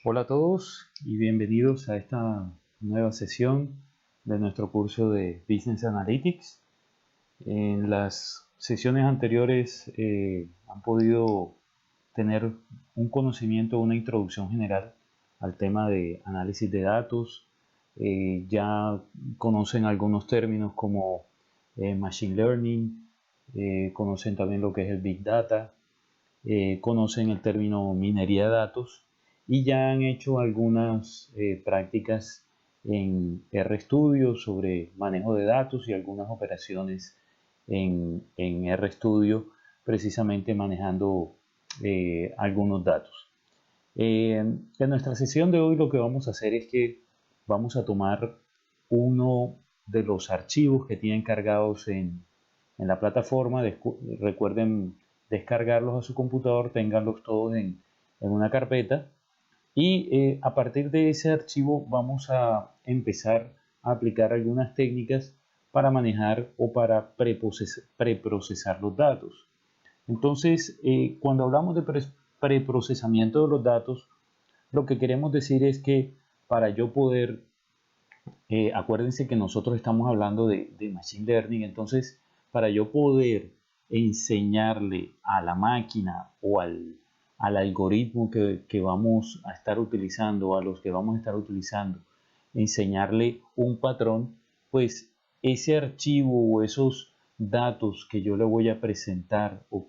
Hola a todos y bienvenidos a esta nueva sesión de nuestro curso de Business Analytics. En las sesiones anteriores han podido tener un conocimiento, una introducción general al tema de análisis de datos. Ya conocen algunos términos como Machine Learning, conocen también lo que es el Big Data, conocen el término minería de datos y ya han hecho algunas prácticas en RStudio sobre manejo de datos y algunas operaciones en RStudio precisamente manejando algunos datos. En nuestra sesión de hoy lo que vamos a hacer es que vamos a tomar uno de los archivos que tienen cargados en la plataforma. Recuerden descargarlos a su computador, ténganlos todos en una carpeta y a partir de ese archivo vamos a empezar a aplicar algunas técnicas para manejar o para preprocesar los datos. Entonces, cuando hablamos de preprocesamiento de los datos, lo que queremos decir es que para yo poder, acuérdense que nosotros estamos hablando de Machine Learning, entonces para yo poder enseñarle a la máquina o al algoritmo que vamos a estar utilizando, a los que vamos a estar utilizando, enseñarle un patrón, pues ese archivo o esos datos que yo le voy a presentar o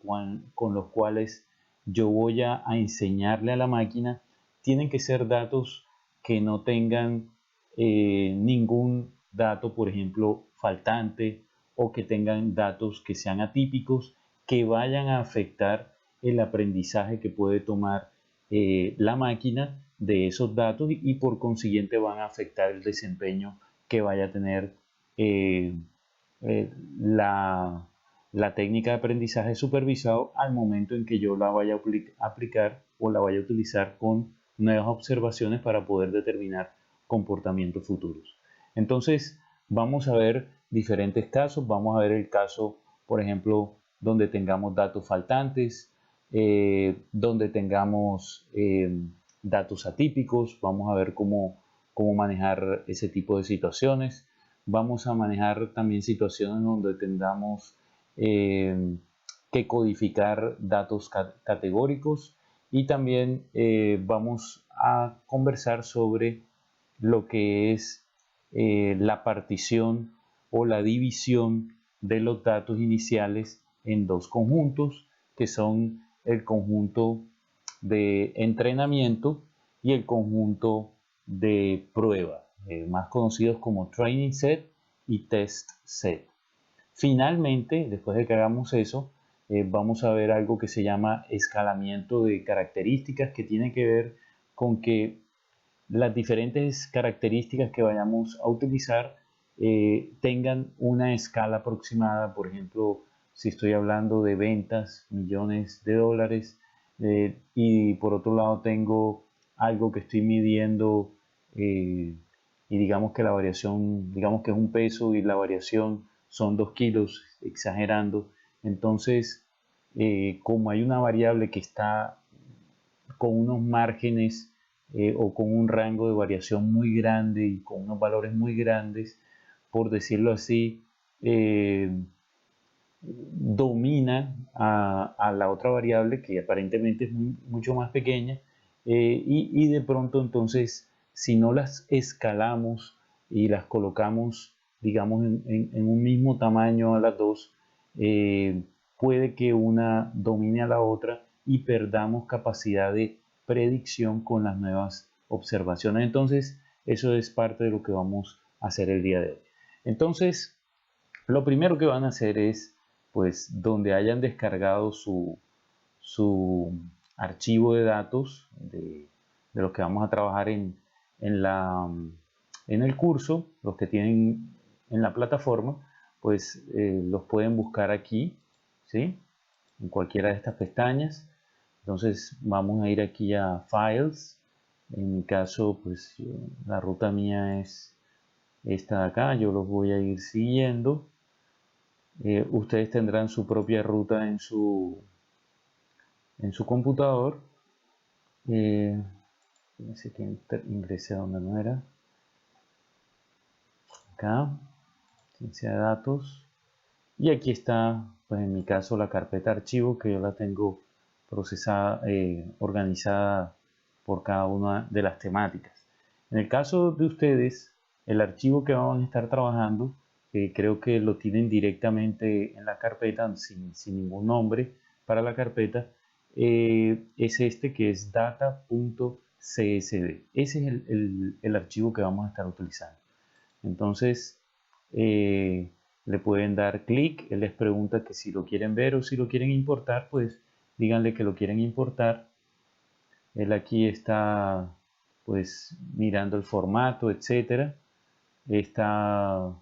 con los cuales yo voy a enseñarle a la máquina, tienen que ser datos que no tengan ningún dato, por ejemplo, faltante o que tengan datos que sean atípicos, que vayan a afectar el aprendizaje que puede tomar la máquina de esos datos y por consiguiente van a afectar el desempeño que vaya a tener eh, eh, la, la técnica de aprendizaje supervisado al momento en que yo la vaya a aplicar o la vaya a utilizar con nuevas observaciones para poder determinar comportamientos futuros. Entonces, vamos a ver diferentes casos. Vamos a ver el caso, por ejemplo, donde tengamos datos faltantes, donde tengamos datos atípicos. Vamos a ver cómo manejar ese tipo de situaciones. Vamos a manejar también situaciones donde tengamos que codificar datos categóricos y también vamos a conversar sobre lo que es la partición o la división de los datos iniciales en dos conjuntos, que son el conjunto de entrenamiento y el conjunto de prueba, más conocidos como training set y test set. Finalmente, después de que hagamos eso, vamos a ver algo que se llama escalamiento de características, que tiene que ver con que las diferentes características que vayamos a utilizar tengan una escala aproximada. Por ejemplo, si estoy hablando de ventas, millones de dólares, y por otro lado tengo algo que estoy midiendo y digamos que la variación, digamos que es un peso y la variación son 2 kilos, exagerando. Entonces, como hay una variable que está con unos márgenes o con un rango de variación muy grande y con unos valores muy grandes, por decirlo así, eh, domina a la otra variable que aparentemente es mucho más pequeña, y de pronto entonces si no las escalamos y las colocamos digamos en un mismo tamaño a las dos, eh, puede que una domine a la otra y perdamos capacidad de predicción con las nuevas observaciones. Entonces eso es parte de lo que vamos a hacer el día de hoy. Entonces lo primero que van a hacer es, pues, donde hayan descargado su archivo de datos de los que vamos a trabajar en, la, en el curso, los que tienen en la plataforma, pues los pueden buscar aquí, ¿sí? En cualquiera de estas pestañas. Entonces vamos a ir aquí a Files. En mi caso, pues la ruta mía es esta de acá. Yo los voy a ir siguiendo. Ustedes tendrán su propia ruta en su computador. Fíjense que ingresé donde no era. Acá, ciencia de datos. Y aquí está, pues en mi caso, la carpeta archivo que yo la tengo procesada, organizada por cada una de las temáticas. En el caso de ustedes, el archivo que van a estar trabajando, creo que lo tienen directamente en la carpeta, sin ningún nombre para la carpeta, es este que es data.csv. Ese es el archivo que vamos a estar utilizando. Entonces, le pueden dar clic, él les pregunta que si lo quieren ver o si lo quieren importar, pues díganle que lo quieren importar. Él aquí está pues mirando el formato, etcétera. Está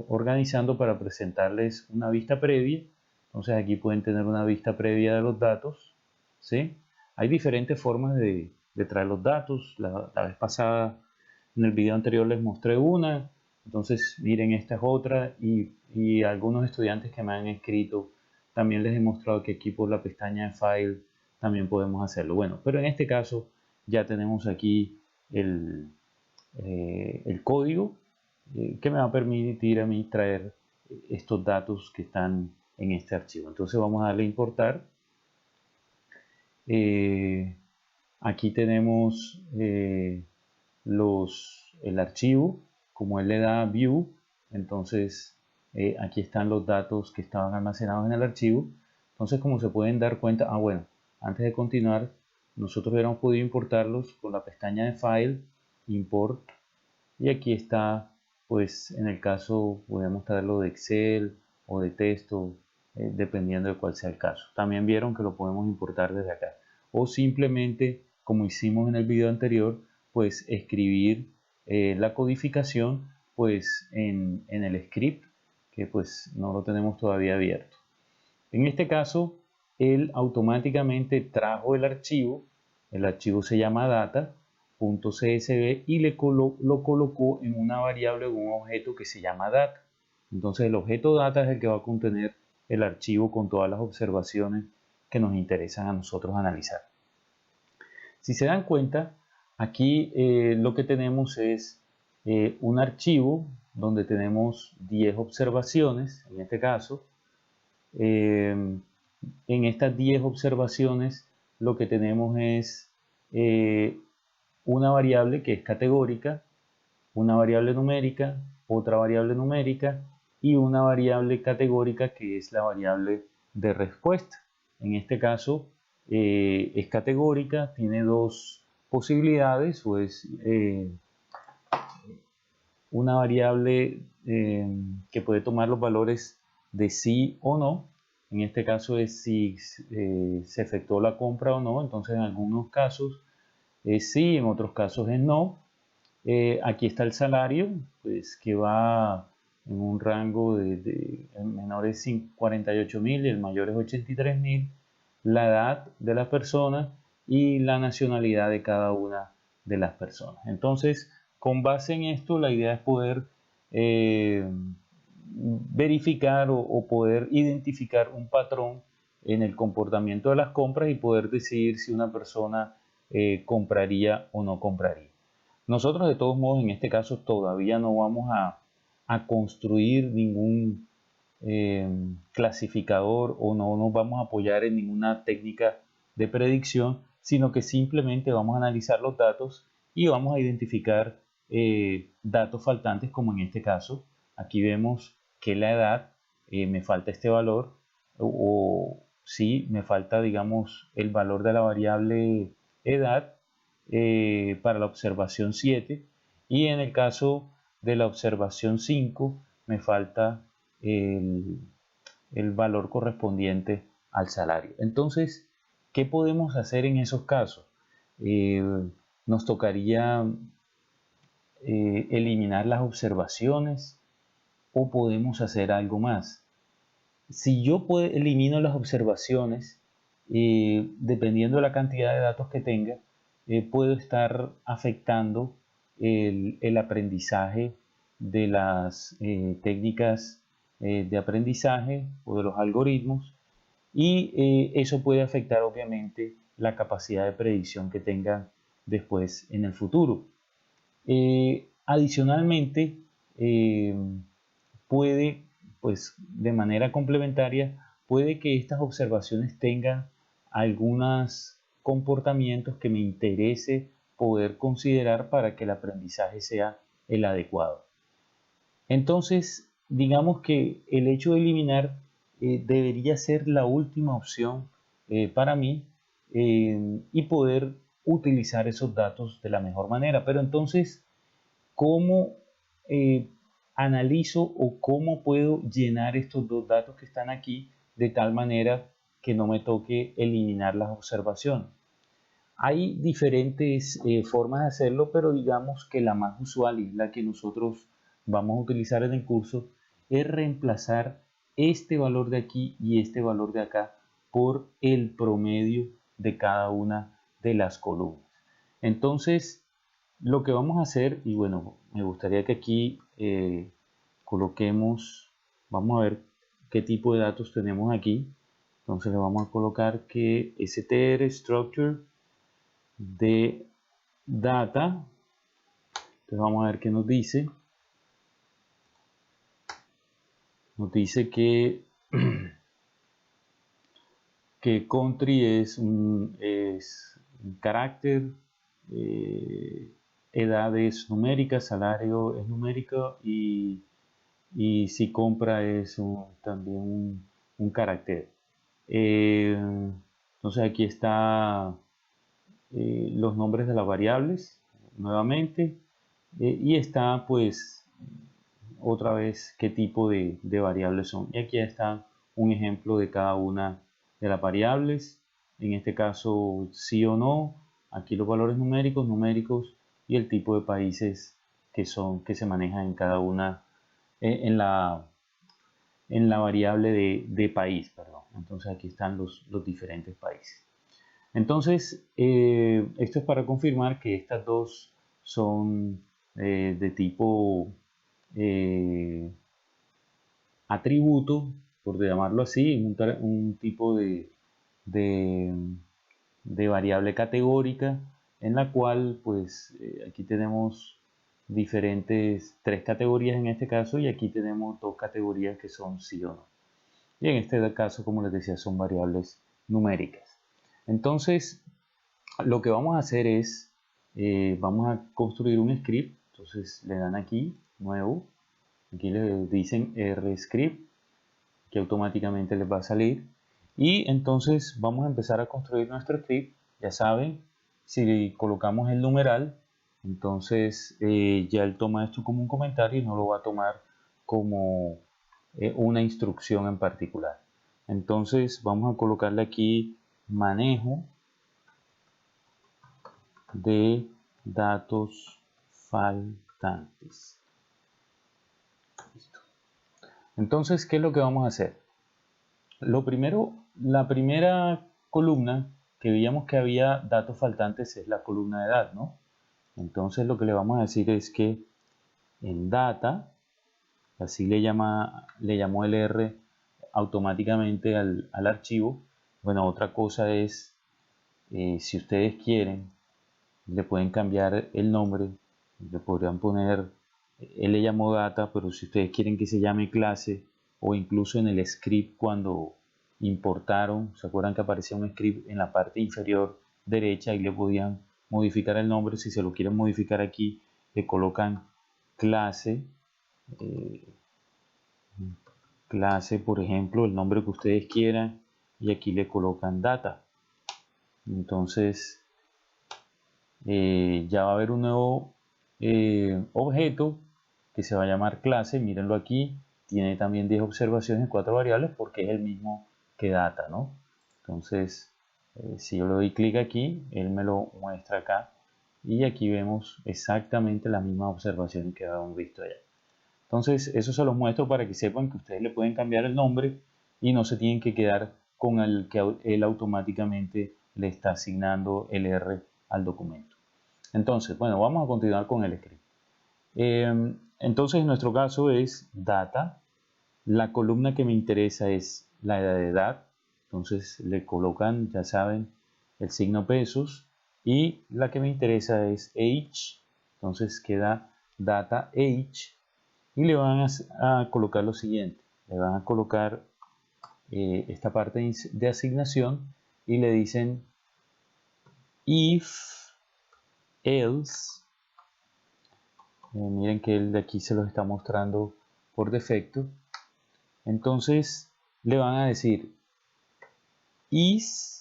organizando para presentarles una vista previa. Entonces aquí pueden tener una vista previa de los datos, ¿sí? Hay diferentes formas de traer los datos. La vez pasada, en el video anterior les mostré una. Entonces miren, esta es otra. Y algunos estudiantes que me han escrito también les he mostrado que aquí por la pestaña de File también podemos hacerlo. Bueno, pero en este caso ya tenemos aquí el código que me va a permitir a mí traer estos datos que están en este archivo. Entonces vamos a darle a importar. Aquí tenemos el archivo. Como él le da view, entonces aquí están los datos que estaban almacenados en el archivo. Entonces, como se pueden dar cuenta, bueno, antes de continuar, nosotros hubiéramos podido importarlos con la pestaña de File, Import, y aquí está, pues en el caso podemos traerlo de Excel o de texto, dependiendo de cuál sea el caso. También vieron que lo podemos importar desde acá. O simplemente, como hicimos en el video anterior, pues escribir la codificación pues en el script, que pues no lo tenemos todavía abierto. En este caso, él automáticamente trajo el archivo se llama data.csv y lo colocó en una variable o un objeto que se llama data. Entonces el objeto data es el que va a contener el archivo con todas las observaciones que nos interesan a nosotros analizar. Si se dan cuenta, aquí lo que tenemos es un archivo donde tenemos 10 observaciones, en este caso. En estas 10 observaciones lo que tenemos es una variable que es categórica, una variable numérica, otra variable numérica y una variable categórica que es la variable de respuesta. En este caso es categórica, tiene dos posibilidades, o es una variable que puede tomar los valores de sí o no. En este caso es si se efectuó la compra o no. Entonces en algunos casos es sí, en otros casos es no. Aquí está el salario, pues que va en un rango el menor es 48.000 y el mayor es 83.000. La edad de la persona y la nacionalidad de cada una de las personas. Entonces, con base en esto, la idea es poder verificar o poder identificar un patrón en el comportamiento de las compras y poder decidir si una persona compraría o no compraría. Nosotros de todos modos en este caso todavía no vamos a construir ningún clasificador o no nos vamos a apoyar en ninguna técnica de predicción, sino que simplemente vamos a analizar los datos y vamos a identificar datos faltantes, como en este caso. Aquí vemos que la edad, me falta este valor, o sí, me falta, digamos, el valor de la variable edad para la observación 7, y en el caso de la observación 5 me falta el valor correspondiente al salario. Entonces, ¿qué podemos hacer en esos casos? Nos tocaría eliminar las observaciones o podemos hacer algo más. Si yo elimino las observaciones, dependiendo de la cantidad de datos que tenga, puedo estar afectando el aprendizaje de las técnicas de aprendizaje o de los algoritmos, y eso puede afectar obviamente la capacidad de predicción que tenga después en el futuro. Adicionalmente, puede, pues de manera complementaria, puede que estas observaciones tengan algunos comportamientos que me interese poder considerar para que el aprendizaje sea el adecuado. Entonces, digamos que el hecho de eliminar debería ser la última opción para mí y poder utilizar esos datos de la mejor manera. Pero entonces, ¿cómo analizo o cómo puedo llenar estos dos datos que están aquí de tal manera que no me toque eliminar las observaciones? Hay diferentes formas de hacerlo, pero digamos que la más usual y la que nosotros vamos a utilizar en el curso es reemplazar este valor de aquí y este valor de acá por el promedio de cada una de las columnas. Entonces, lo que vamos a hacer, y bueno, me gustaría que aquí coloquemos, vamos a ver qué tipo de datos tenemos aquí. Entonces le vamos a colocar que str structure de data. Entonces vamos a ver qué nos dice. Nos dice que country es un carácter, edad es numérica, salario es numérico y si compra es también un carácter. Entonces aquí está los nombres de las variables nuevamente y está pues otra vez qué tipo de variables son. Y aquí está un ejemplo de cada una de las variables, en este caso sí o no, aquí los valores numéricos y el tipo de países que se manejan en cada una, en la variable de país, perdón. Entonces aquí están los diferentes países. Entonces, esto es para confirmar que estas dos son de tipo atributo, por llamarlo así, un tipo de variable categórica en la cual pues aquí tenemos tres categorías en este caso y aquí tenemos dos categorías que son sí o no. Y en este caso, como les decía, son variables numéricas. Entonces, lo que vamos a hacer es, vamos a construir un script. Entonces le dan aquí, nuevo, aquí le dicen rscript, que automáticamente les va a salir. Y entonces vamos a empezar a construir nuestro script. Ya saben, si colocamos el numeral, entonces ya él toma esto como un comentario y no lo va a tomar como una instrucción en particular. Entonces vamos a colocarle aquí manejo de datos faltantes. Listo. Entonces, ¿qué es lo que vamos a hacer? Lo primero, la primera columna que veíamos que había datos faltantes es la columna de edad, ¿no? Entonces lo que le vamos a decir es que en data, así le llamó el R automáticamente al archivo. Bueno, otra cosa es, si ustedes quieren, le pueden cambiar el nombre, le podrían poner, él le llamó data, pero si ustedes quieren que se llame clase, o incluso en el script cuando importaron, se acuerdan que aparecía un script en la parte inferior derecha y le podían modificar el nombre. Si se lo quieren modificar aquí, le colocan clase, por ejemplo, el nombre que ustedes quieran, y aquí le colocan data. Entonces ya va a haber un nuevo objeto que se va a llamar clase. Mírenlo aquí, tiene también 10 observaciones, 4 variables, porque es el mismo que data, ¿no? Entonces, si yo le doy clic aquí, él me lo muestra acá y aquí vemos exactamente las mismas observaciones que habíamos visto allá. Entonces, eso se los muestro para que sepan que ustedes le pueden cambiar el nombre y no se tienen que quedar con el que él automáticamente le está asignando el R al documento. Entonces, bueno, vamos a continuar con el script. Entonces, en nuestro caso es data. La columna que me interesa es la edad. Entonces, le colocan, ya saben, el signo pesos, y la que me interesa es age, entonces queda data age, y le van a colocar lo siguiente, le van a colocar esta parte de asignación y le dicen if, else, miren que el de aquí se los está mostrando por defecto, entonces le van a decir is.na.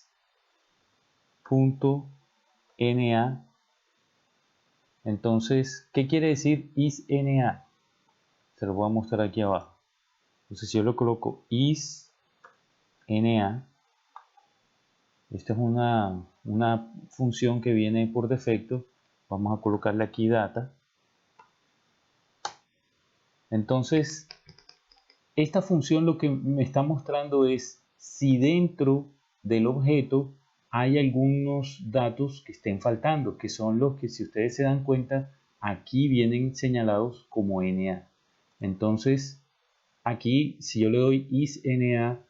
Entonces, ¿qué quiere decir is.na? Se lo voy a mostrar aquí abajo. Entonces, si yo lo coloco is.na, esta es una función que viene por defecto. Vamos a colocarle aquí data. Entonces, esta función lo que me está mostrando es si dentro del objeto hay algunos datos que estén faltando, que son los que, si ustedes se dan cuenta, aquí vienen señalados como NA. Entonces, aquí, si yo le doy isNA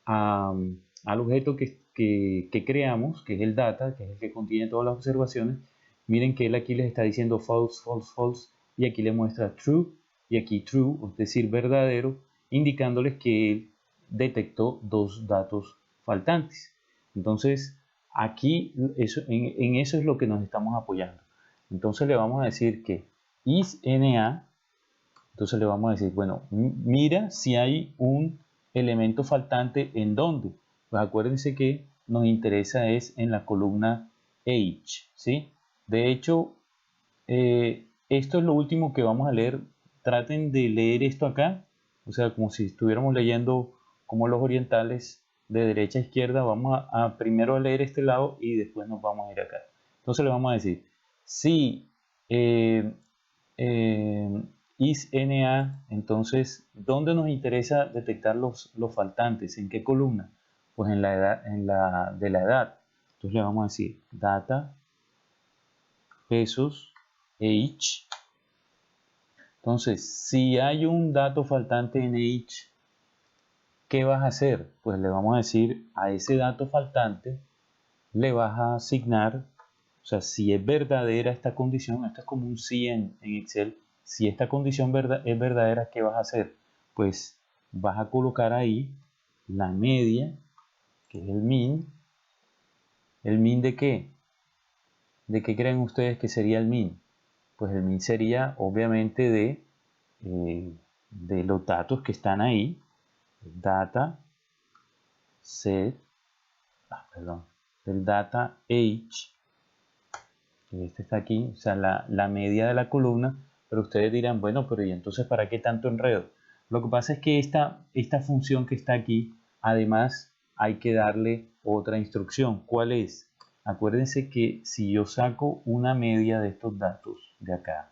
al objeto que creamos, que es el data, que es el que contiene todas las observaciones, miren que él aquí les está diciendo false, false, false, y aquí le muestra true, y aquí true, es decir, verdadero, indicándoles que él detectó dos datos faltantes. Entonces, aquí en eso es lo que nos estamos apoyando. Entonces le vamos a decir que isNA, entonces le vamos a decir, bueno, mira si hay un elemento faltante en dónde. Pues acuérdense que nos interesa es en la columna age, ¿sí? De hecho, esto es lo último que vamos a leer. Traten de leer esto acá, o sea, como si estuviéramos leyendo como los orientales de derecha a izquierda. Vamos a primero a leer este lado y después nos vamos a ir acá. Entonces le vamos a decir, si isNA, entonces, ¿dónde nos interesa detectar los faltantes? ¿En qué columna? Pues en la edad, de la edad. Entonces le vamos a decir data, pesos, age. Entonces, si hay un dato faltante en age, ¿qué vas a hacer? Pues le vamos a decir a ese dato faltante, le vas a asignar, o sea, si es verdadera esta condición, esto es como un si en Excel, si esta condición es verdadera, ¿qué vas a hacer? Pues vas a colocar ahí la media, que es el min. ¿El min de qué? ¿De qué creen ustedes que sería el min? Pues el min sería obviamente de los datos que están ahí, data, set, perdón, del data age, que este está aquí, o sea, la media de la columna, pero ustedes dirán, bueno, pero ¿y entonces para qué tanto enredo? Lo que pasa es que esta función que está aquí, además hay que darle otra instrucción. ¿Cuál es? Acuérdense que si yo saco una media de estos datos de acá,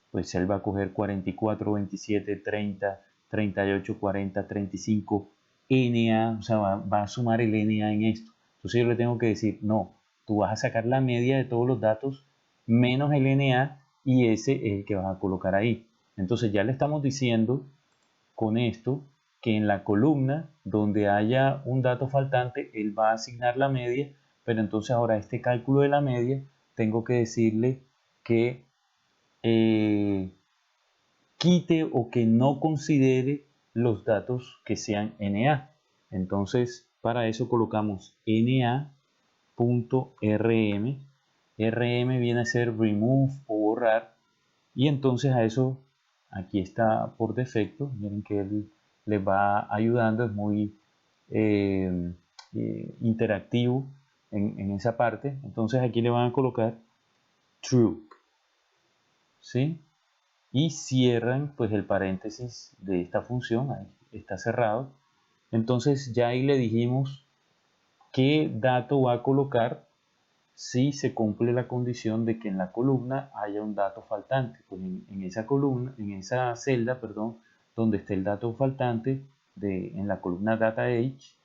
pues él va a coger 44, 27, 30, 38, 40, 35, NA, o sea, va a sumar el NA en esto. Entonces yo le tengo que decir, no, tú vas a sacar la media de todos los datos menos el NA y ese es el que vas a colocar ahí. Entonces ya le estamos diciendo con esto que en la columna donde haya un dato faltante, él va a asignar la media, pero entonces ahora este cálculo de la media tengo que decirle que quite o que no considere los datos que sean NA. Entonces, para eso colocamos NA.rm. RM viene a ser remove o borrar. Y entonces a eso, aquí está por defecto. Miren que él les va ayudando, es muy interactivo en esa parte. Entonces aquí le van a colocar true. ¿Sí? Y cierran pues el paréntesis de esta función, ahí está cerrado. Entonces ya ahí le dijimos qué dato va a colocar si se cumple la condición de que en la columna haya un dato faltante. Pues en esa columna, en esa celda, perdón, donde esté el dato faltante en la columna data age,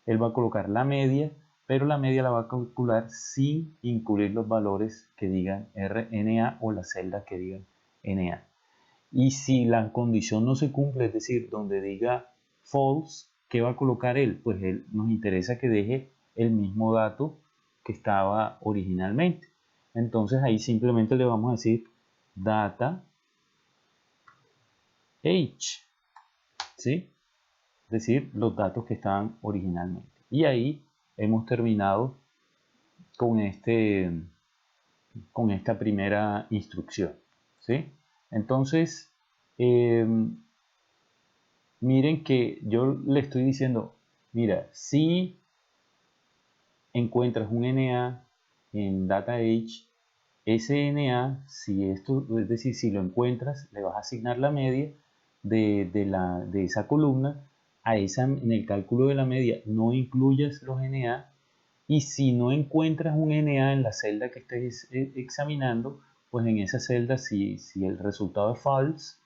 él va a colocar la media, pero la media la va a calcular sin incluir los valores que digan RNA o la celda que digan NA. Y si la condición no se cumple, es decir, donde diga false, ¿qué va a colocar él? Pues él nos interesa que deje el mismo dato que estaba originalmente. Entonces ahí simplemente le vamos a decir data age, ¿sí? Es decir, los datos que estaban originalmente. Y ahí hemos terminado con, con esta primera instrucción, ¿sí? Entonces, miren que yo le estoy diciendo, mira, si encuentras un NA en data age, ese NA, si esto, es decir, si lo encuentras, le vas a asignar la media de esa columna. En el cálculo de la media no incluyas los NA, y si no encuentras un NA en la celda que estés examinando, pues en esa celda, si el resultado es false,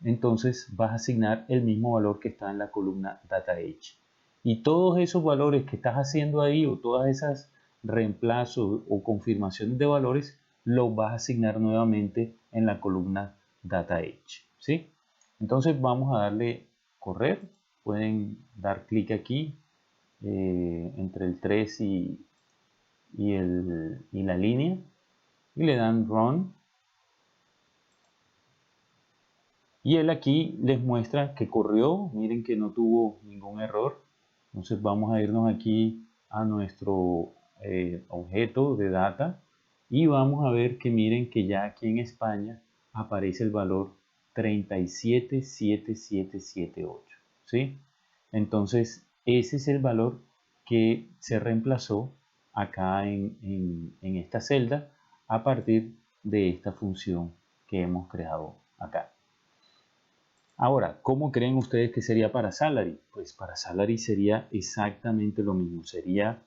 entonces vas a asignar el mismo valor que está en la columna data age. Y todos esos valores que estás haciendo ahí, o todas esas reemplazos o confirmaciones de valores, los vas a asignar nuevamente en la columna data age, ¿sí? Entonces vamos a darle correr. Pueden dar clic aquí entre el 3 y la línea, y le dan run, y él aquí les muestra que corrió. Miren que no tuvo ningún error. Entonces vamos a irnos aquí a nuestro objeto de data, y vamos a ver que miren que ya aquí en España aparece el valor 377778, ¿sí? Entonces ese es el valor que se reemplazó acá en esta celda a partir de esta función que hemos creado acá. Ahora, ¿cómo creen ustedes que sería para salary? Pues para salary sería exactamente lo mismo. Sería,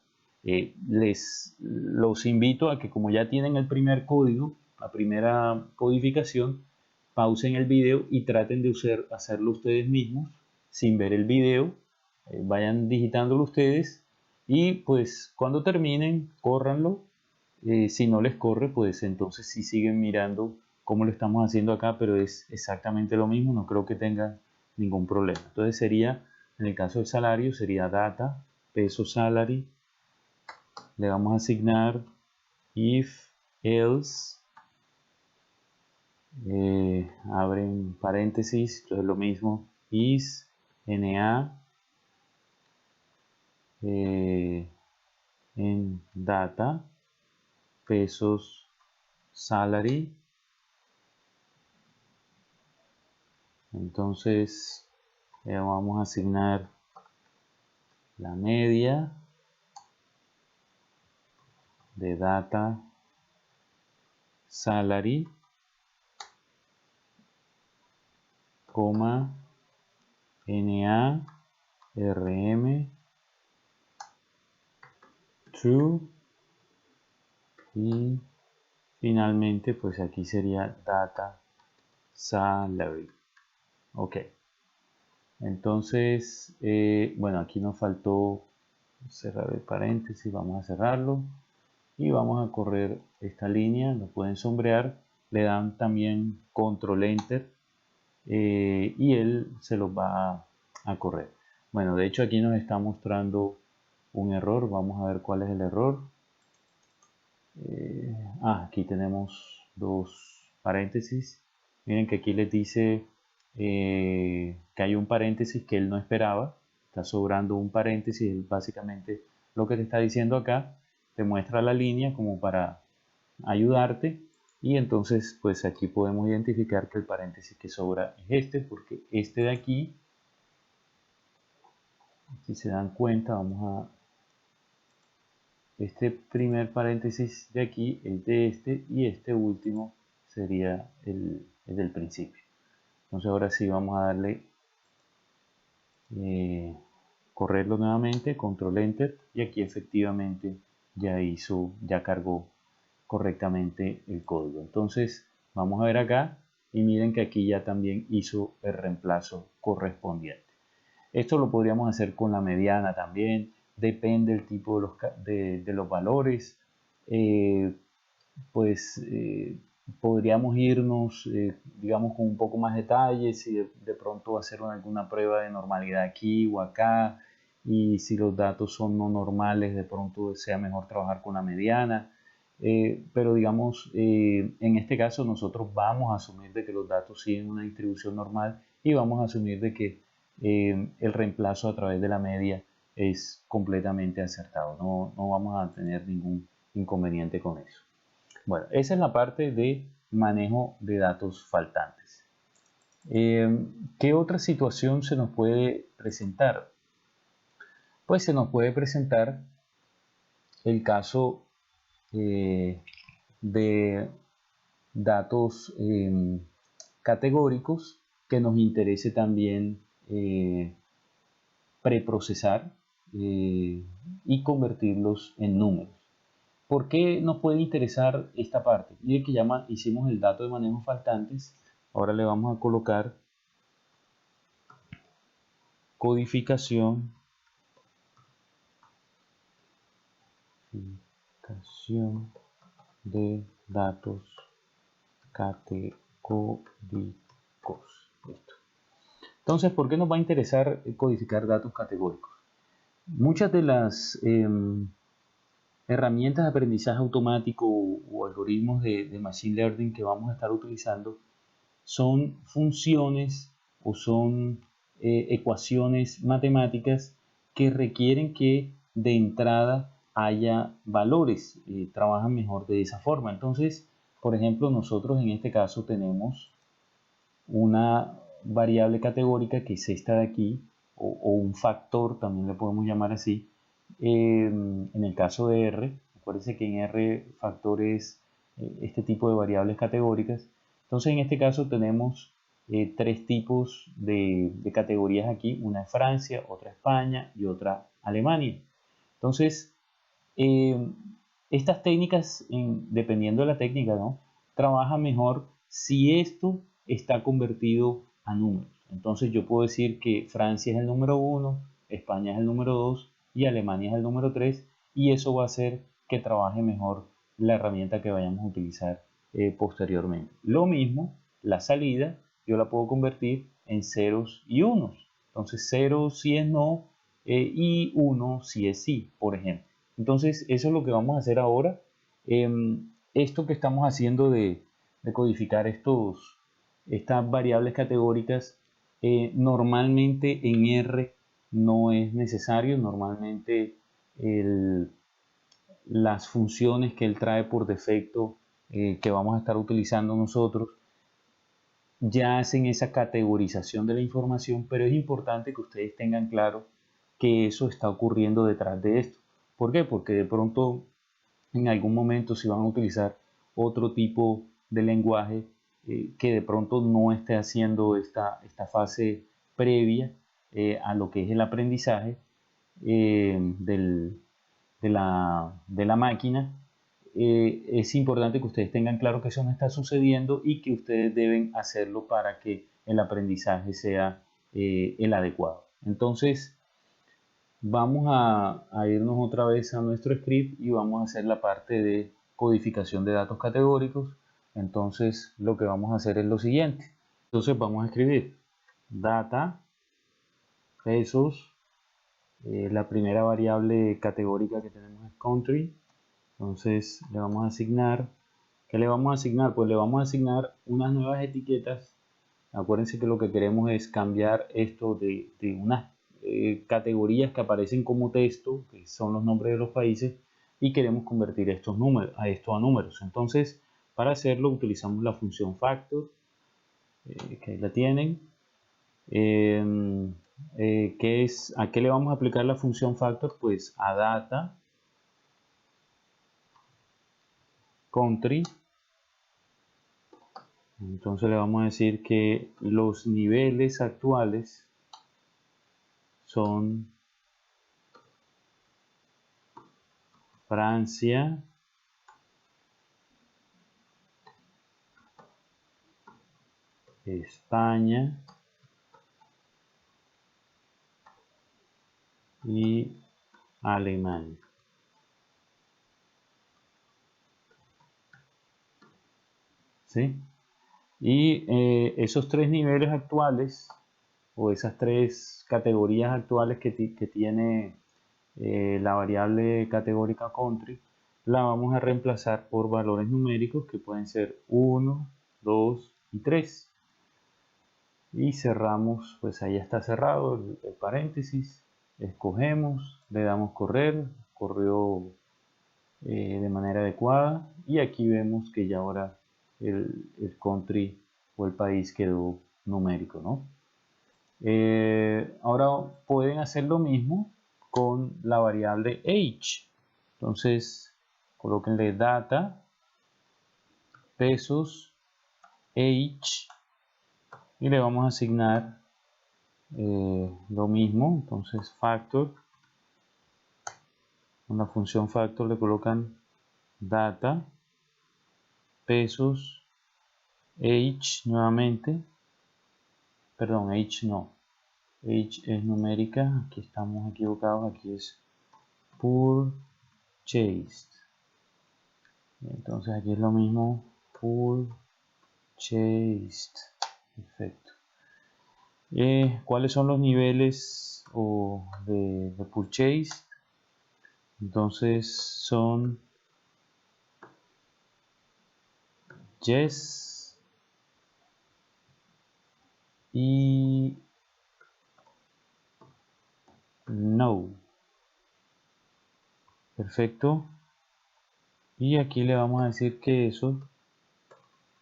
los invito a que, como ya tienen el primer código, la primera codificación, pausen el video y traten de hacerlo ustedes mismos sin ver el video. Vayan digitándolo ustedes, y pues cuando terminen, córranlo. Si no les corre, pues entonces sí siguen mirando cómo lo estamos haciendo acá, pero es exactamente lo mismo, no creo que tengan ningún problema. Entonces sería, en el caso del salario, sería data, peso salary, le vamos a asignar if, else, abren paréntesis, entonces lo mismo, is, na, en data, pesos salary. Entonces le vamos a asignar la media de data salary, NA, RM, true, y finalmente pues aquí sería data salary. Ok, entonces bueno, aquí nos faltó cerrar el paréntesis, vamos a cerrarlo y vamos a correr esta línea. Lo pueden sombrear, le dan también control enter, y él se los va a correr. Bueno, de hecho aquí nos está mostrando un error. Vamos a ver cuál es el error. Aquí tenemos dos paréntesis. Miren que aquí les dice que hay un paréntesis que él no esperaba. Está sobrando un paréntesis. Básicamente lo que te está diciendo acá. Te muestra la línea como para ayudarte, y entonces pues aquí podemos identificar que el paréntesis que sobra es este, porque este de aquí, si se dan cuenta, este primer paréntesis de aquí es de este, y este último sería el del principio. Entonces ahora sí vamos a darle correrlo nuevamente, control enter, y aquí efectivamente ya cargó correctamente el código. Entonces vamos a ver acá, y miren que aquí ya también hizo el reemplazo correspondiente. Esto lo podríamos hacer con la mediana también, depende del tipo de los valores. Pues podríamos irnos, digamos, con un poco más detalles, y de pronto hacer alguna prueba de normalidad aquí o acá, y si los datos son no normales, de pronto sea mejor trabajar con la mediana. Pero digamos, en este caso nosotros vamos a asumir de que los datos siguen una distribución normal y vamos a asumir de que el reemplazo a través de la media es completamente acertado. No vamos a tener ningún inconveniente con eso. Bueno, esa es la parte de manejo de datos faltantes. ¿Qué otra situación se nos puede presentar? Pues se nos puede presentar el caso de datos categóricos que nos interese también preprocesar y convertirlos en números. ¿Por qué nos puede interesar esta parte? Mire que hicimos el dato de manejo faltantes. Ahora le vamos a colocar codificación de datos categóricos. Listo. Entonces, ¿por qué nos va a interesar codificar datos categóricos? Muchas de las herramientas de aprendizaje automático o algoritmos de Machine Learning que vamos a estar utilizando son funciones o son ecuaciones matemáticas que requieren que de entrada haya valores, trabajan mejor de esa forma. Entonces, por ejemplo, nosotros en este caso tenemos una variable categórica que es esta de aquí, o un factor, también le podemos llamar así. En el caso de R, acuérdense que en R factor es este tipo de variables categóricas. Entonces en este caso tenemos tres tipos de categorías aquí, una es Francia, otra España y otra Alemania. Entonces, estas técnicas, dependiendo de la técnica, ¿no?, trabajan mejor si esto está convertido a números. Entonces yo puedo decir que Francia es el número 1, España es el número 2 y Alemania es el número 3, y eso va a hacer que trabaje mejor la herramienta que vayamos a utilizar posteriormente. Lo mismo, la salida, yo la puedo convertir en ceros y unos. Entonces 0 si es no y 1 si es sí, por ejemplo. Entonces eso es lo que vamos a hacer ahora. Esto que estamos haciendo de codificar estas variables categóricas, normalmente en R no es necesario. Normalmente las funciones que él trae por defecto, que vamos a estar utilizando nosotros, ya hacen esa categorización de la información, pero es importante que ustedes tengan claro que eso está ocurriendo detrás de esto. ¿Por qué? Porque de pronto en algún momento si van a utilizar otro tipo de lenguaje que de pronto no esté haciendo esta fase previa a lo que es el aprendizaje de la máquina, es importante que ustedes tengan claro que eso no está sucediendo y que ustedes deben hacerlo para que el aprendizaje sea el adecuado. Entonces, vamos a irnos otra vez a nuestro script y vamos a hacer la parte de codificación de datos categóricos. Entonces, lo que vamos a hacer es lo siguiente. Entonces, vamos a escribir data pesos. La primera variable categórica que tenemos es country. Entonces le vamos a asignar, ¿qué le vamos a asignar? Pues le vamos a asignar unas nuevas etiquetas. Acuérdense que lo que queremos es cambiar esto de unas categorías que aparecen como texto, que son los nombres de los países, y queremos convertir esto a números. Entonces, para hacerlo utilizamos la función factor, que ahí la tienen. ¿A qué le vamos a aplicar la función factor? Pues a data country. Entonces le vamos a decir que los niveles actuales son Francia, España y Alemania. ¿Sí? Y esos tres niveles actuales o esas tres categorías actuales que tiene la variable categórica country, la vamos a reemplazar por valores numéricos que pueden ser 1, 2 y 3. Y cerramos, pues ahí está cerrado el paréntesis, escogemos, le damos correr, corrió de manera adecuada, y aquí vemos que ya ahora el country o el país quedó numérico, ¿no? Ahora pueden hacer lo mismo con la variable age. Entonces, colóquenle data, pesos, age, y le vamos a asignar lo mismo. Entonces, factor, con la función factor le colocan data, pesos, age nuevamente, perdón, age no, age es numérica, aquí estamos equivocados, aquí es purchased. Entonces aquí es lo mismo, purchased. Perfecto. ¿Cuáles son los niveles de purchased? Entonces son yes y no. Perfecto. Y aquí le vamos a decir que eso,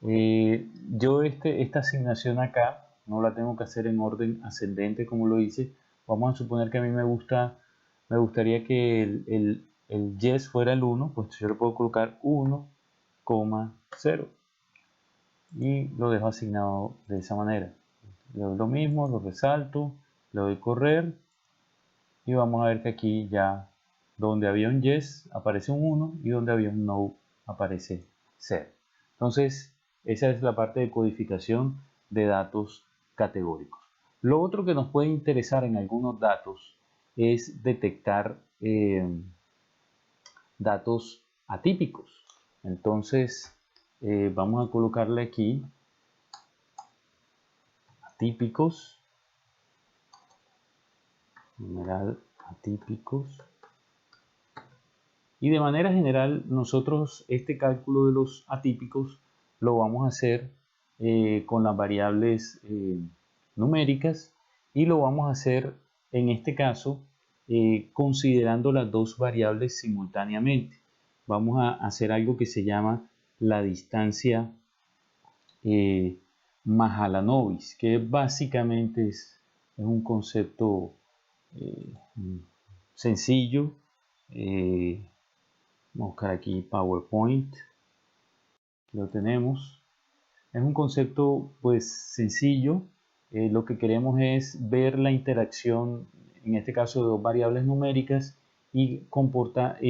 yo esta asignación acá no la tengo que hacer en orden ascendente como lo hice. Vamos a suponer que a mí me gustaría que el yes fuera el 1, pues yo le puedo colocar 1,0 y lo dejo asignado de esa manera. Le doy lo mismo, lo resalto, le doy correr, y vamos a ver que aquí ya donde había un yes aparece un 1 y donde había un no aparece 0. Entonces esa es la parte de codificación de datos categóricos. Lo otro que nos puede interesar en algunos datos es detectar datos atípicos. Entonces vamos a colocarle aquí atípicos, numeral atípicos. Y de manera general nosotros este cálculo de los atípicos lo vamos a hacer con las variables numéricas, y lo vamos a hacer en este caso considerando las dos variables simultáneamente. Vamos a hacer algo que se llama la distancia Mahalanobis, que básicamente es un concepto sencillo. Vamos a buscar aquí PowerPoint, lo tenemos. Es un concepto pues sencillo. Lo que queremos es ver la interacción, en este caso de dos variables numéricas, y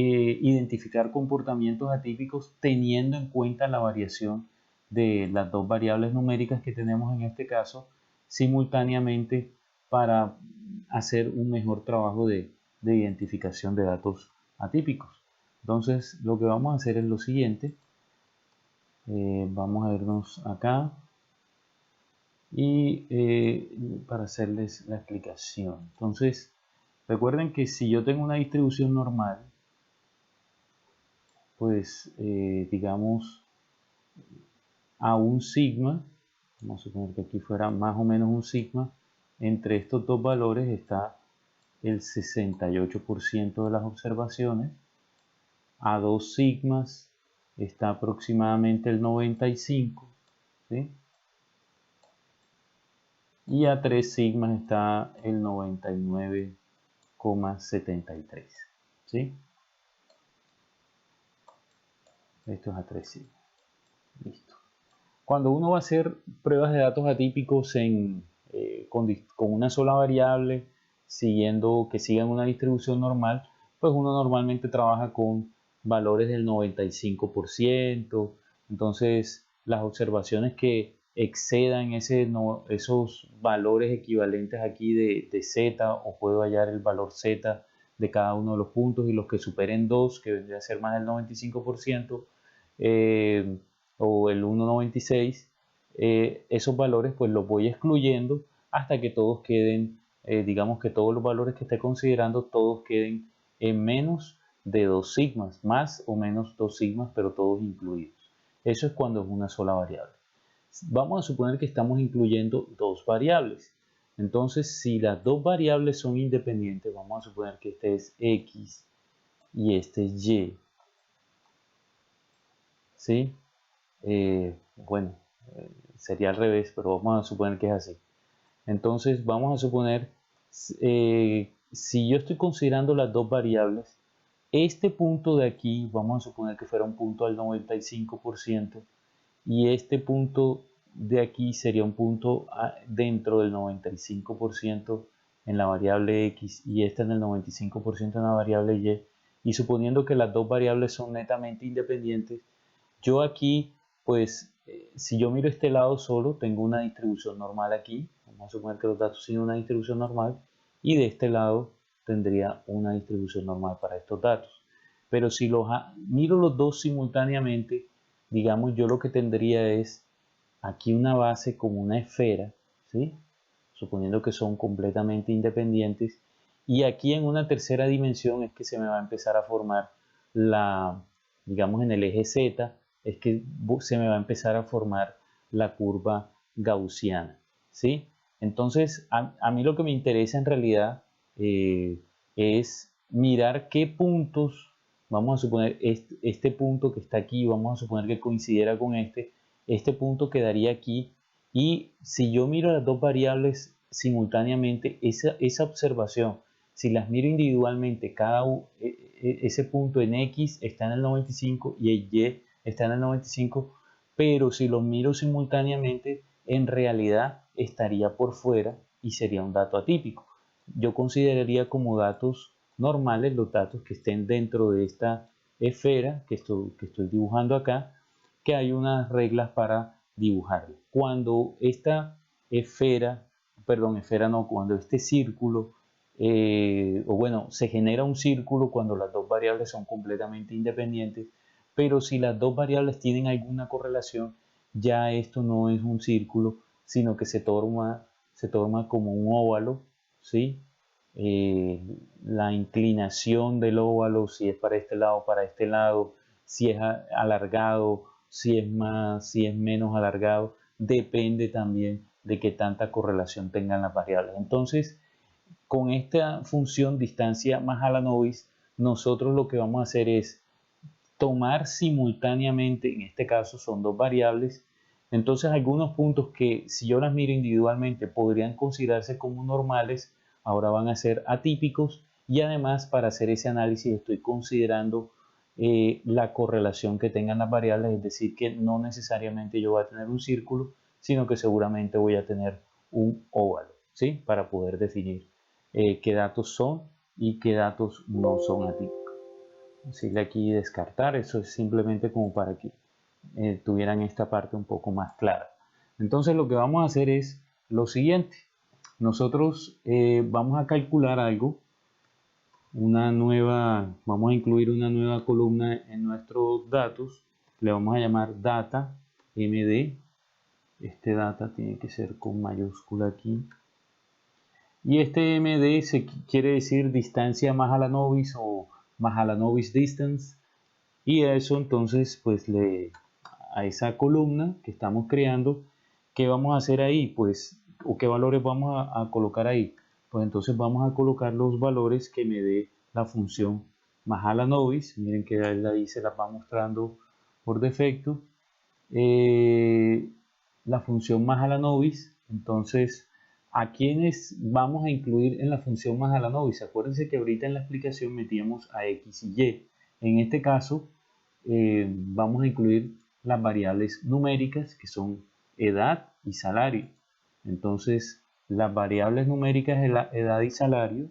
identificar comportamientos atípicos teniendo en cuenta la variación de las dos variables numéricas que tenemos en este caso simultáneamente, para hacer un mejor trabajo de identificación de datos atípicos. Entonces lo que vamos a hacer es lo siguiente. Vamos a irnos acá y para hacerles la explicación. Entonces recuerden que si yo tengo una distribución normal, pues digamos a un sigma, vamos a suponer que aquí fuera más o menos un sigma, entre estos dos valores está el 68% de las observaciones. A 2 sigmas está aproximadamente el 95%, ¿sí? Y a 3 sigmas está el 99,73%, ¿sí? Esto es a 3 sigmas. Listo. Cuando uno va a hacer pruebas de datos atípicos con una sola variable, que sigan una distribución normal, pues uno normalmente trabaja con valores del 95%. Entonces las observaciones que excedan esos valores equivalentes aquí de z, o puedo hallar el valor z de cada uno de los puntos, y los que superen 2, que vendría a ser más del 95%, o el 1,96, esos valores pues los voy excluyendo hasta que todos queden, digamos que todos los valores que esté considerando, todos queden en menos de 2 sigmas, más o menos 2 sigmas, pero todos incluidos. Eso es cuando es una sola variable. Vamos a suponer que estamos incluyendo dos variables. Entonces, si las dos variables son independientes, vamos a suponer que este es X y este es Y. ¿Sí? Bueno, sería al revés, pero vamos a suponer que es así. Entonces, vamos a suponer, si yo estoy considerando las dos variables, este punto de aquí, vamos a suponer que fuera un punto al 95%, y este punto de aquí sería un punto dentro del 95% en la variable X y esta en el 95% en la variable Y, y suponiendo que las dos variables son netamente independientes, yo aquí, pues, si yo miro este lado solo, tengo una distribución normal aquí. Vamos a suponer que los datos tienen una distribución normal. Y de este lado tendría una distribución normal para estos datos. Pero si miro los dos simultáneamente, digamos, yo lo que tendría es aquí una base como una esfera, ¿sí? Suponiendo que son completamente independientes. Y aquí en una tercera dimensión es que se me va a empezar a formar digamos en el eje Z, es que se me va a empezar a formar la curva gaussiana, ¿sí? Entonces, a mí lo que me interesa en realidad es mirar qué puntos, vamos a suponer este punto que está aquí, vamos a suponer que coincidiera con este punto quedaría aquí, y si yo miro las dos variables simultáneamente, esa observación, si las miro individualmente, ese punto en X está en el 95 y el Y está en el 95, pero si los miro simultáneamente, en realidad estaría por fuera y sería un dato atípico. Yo consideraría como datos normales los datos que estén dentro de esta esfera que estoy dibujando acá, que hay unas reglas para dibujarla. Cuando esta cuando este círculo, o bueno, se genera un círculo cuando las dos variables son completamente independientes, pero si las dos variables tienen alguna correlación, ya esto no es un círculo, sino que se torna como un óvalo, ¿sí? La inclinación del óvalo, si es para este lado, para este lado, si es alargado, si es más, si es menos alargado, depende también de qué tanta correlación tengan las variables. Entonces, con esta función distancia más Mahalanobis, nosotros lo que vamos a hacer es tomar simultáneamente, en este caso son dos variables, entonces algunos puntos que si yo las miro individualmente podrían considerarse como normales, ahora van a ser atípicos, y además para hacer ese análisis estoy considerando la correlación que tengan las variables, es decir, que no necesariamente yo voy a tener un círculo, sino que seguramente voy a tener un óvalo, ¿sí? Para poder definir qué datos son y qué datos no son atípicos. Decirle aquí descartar, eso es simplemente como para que tuvieran esta parte un poco más clara. Entonces lo que vamos a hacer es lo siguiente. Nosotros vamos a calcular algo, vamos a incluir una nueva columna en nuestros datos, le vamos a llamar data md. Este data tiene que ser con mayúscula aquí. Y este md quiere decir distancia Mahalanobis o Mahalanobis distance. Y a eso entonces, pues a esa columna que estamos creando, ¿qué vamos a hacer ahí? Pues, o qué valores vamos a colocar ahí. Pues entonces vamos a colocar los valores que me dé la función Mahalanobis. Miren que ahí se las va mostrando por defecto. La función Mahalanobis. Entonces, ¿a quiénes vamos a incluir en la función Mahalanobis? Acuérdense que ahorita en la explicación metíamos a X y Y. En este caso, vamos a incluir las variables numéricas que son edad y salario. Entonces, las variables numéricas de la edad y salario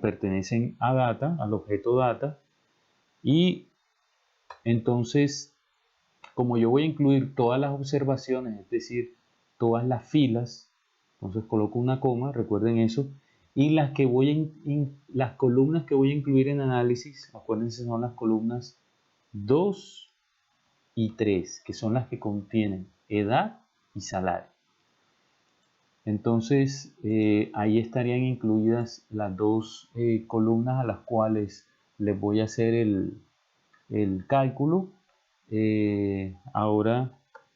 pertenecen a data, al objeto data, y entonces, como yo voy a incluir todas las observaciones, es decir, todas las filas, entonces coloco una coma, recuerden eso, y las columnas que voy a incluir en análisis, acuérdense, son las columnas 2 y 3, que son las que contienen edad y salario. Entonces ahí estarían incluidas las dos columnas a las cuales les voy a hacer el cálculo. Ahora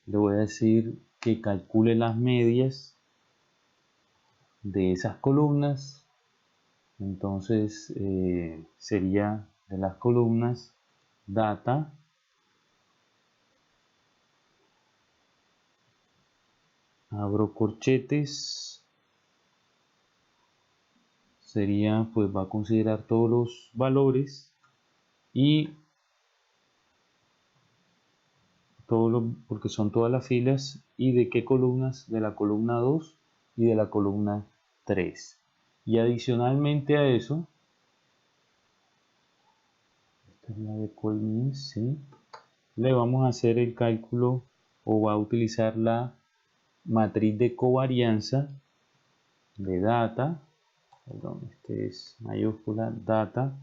le voy a decir que calcule las medias de esas columnas. Entonces sería de las columnas data, abro corchetes, sería, pues va a considerar todos los valores y porque son todas las filas. ¿Y de qué columnas? De la columna 2 y de la columna 3. Y adicionalmente a eso, esta es la de Colmeans, ¿sí? Le vamos a hacer el cálculo o va a utilizar la matriz de covarianza de data, perdón, este es mayúscula, data.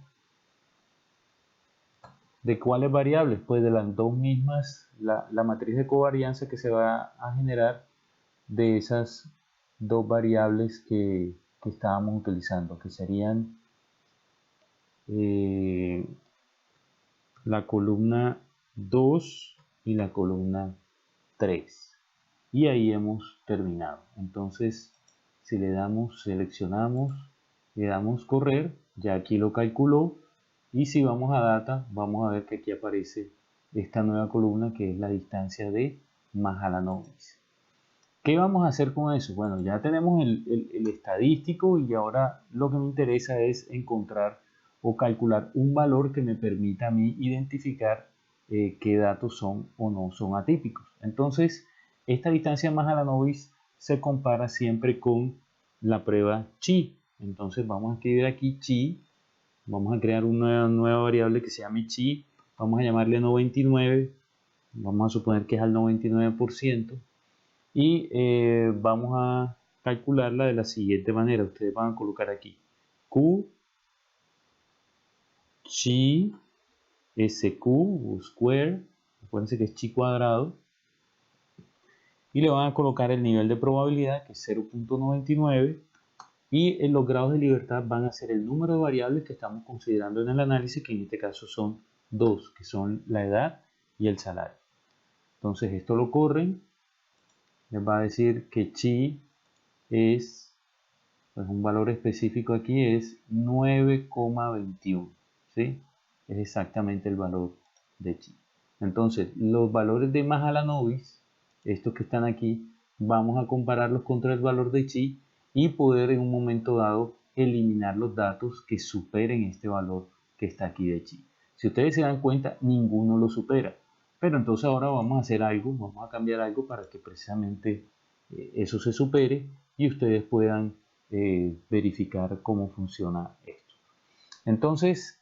¿De cuáles variables? Pues de las dos mismas, la matriz de covarianza que se va a generar de esas dos variables que estábamos utilizando, que serían la columna 2 y la columna 3. Y ahí hemos terminado. Entonces, si le damos, seleccionamos, le damos correr, ya aquí lo calculó. Y si vamos a data, vamos a ver que aquí aparece esta nueva columna que es la distancia de Mahalanobis. ¿Qué vamos a hacer con eso? Bueno, ya tenemos el estadístico y ahora lo que me interesa es encontrar o calcular un valor que me permita a mí identificar qué datos son o no son atípicos. Entonces, esta distancia Mahalanobis se compara siempre con la prueba chi. Entonces vamos a escribir aquí chi, vamos a crear una nueva variable que se llame chi, vamos a llamarle 99, vamos a suponer que es al 99%. Y vamos a calcularla de la siguiente manera. Ustedes van a colocar aquí Q, chi, SQ o square, acuérdense que es chi cuadrado, y le van a colocar el nivel de probabilidad que es 0.99 y los grados de libertad van a ser el número de variables que estamos considerando en el análisis, que en este caso son dos, que son la edad y el salario. Entonces esto lo corren, les va a decir que chi es, pues un valor específico aquí es 9,21, ¿sí? Es exactamente el valor de chi. Entonces, los valores de Mahalanobis, estos que están aquí, vamos a compararlos contra el valor de chi y poder en un momento dado eliminar los datos que superen este valor que está aquí de chi. Si ustedes se dan cuenta, ninguno lo supera. Pero entonces ahora vamos a hacer algo, vamos a cambiar algo para que precisamente eso se supere y ustedes puedan verificar cómo funciona esto. Entonces,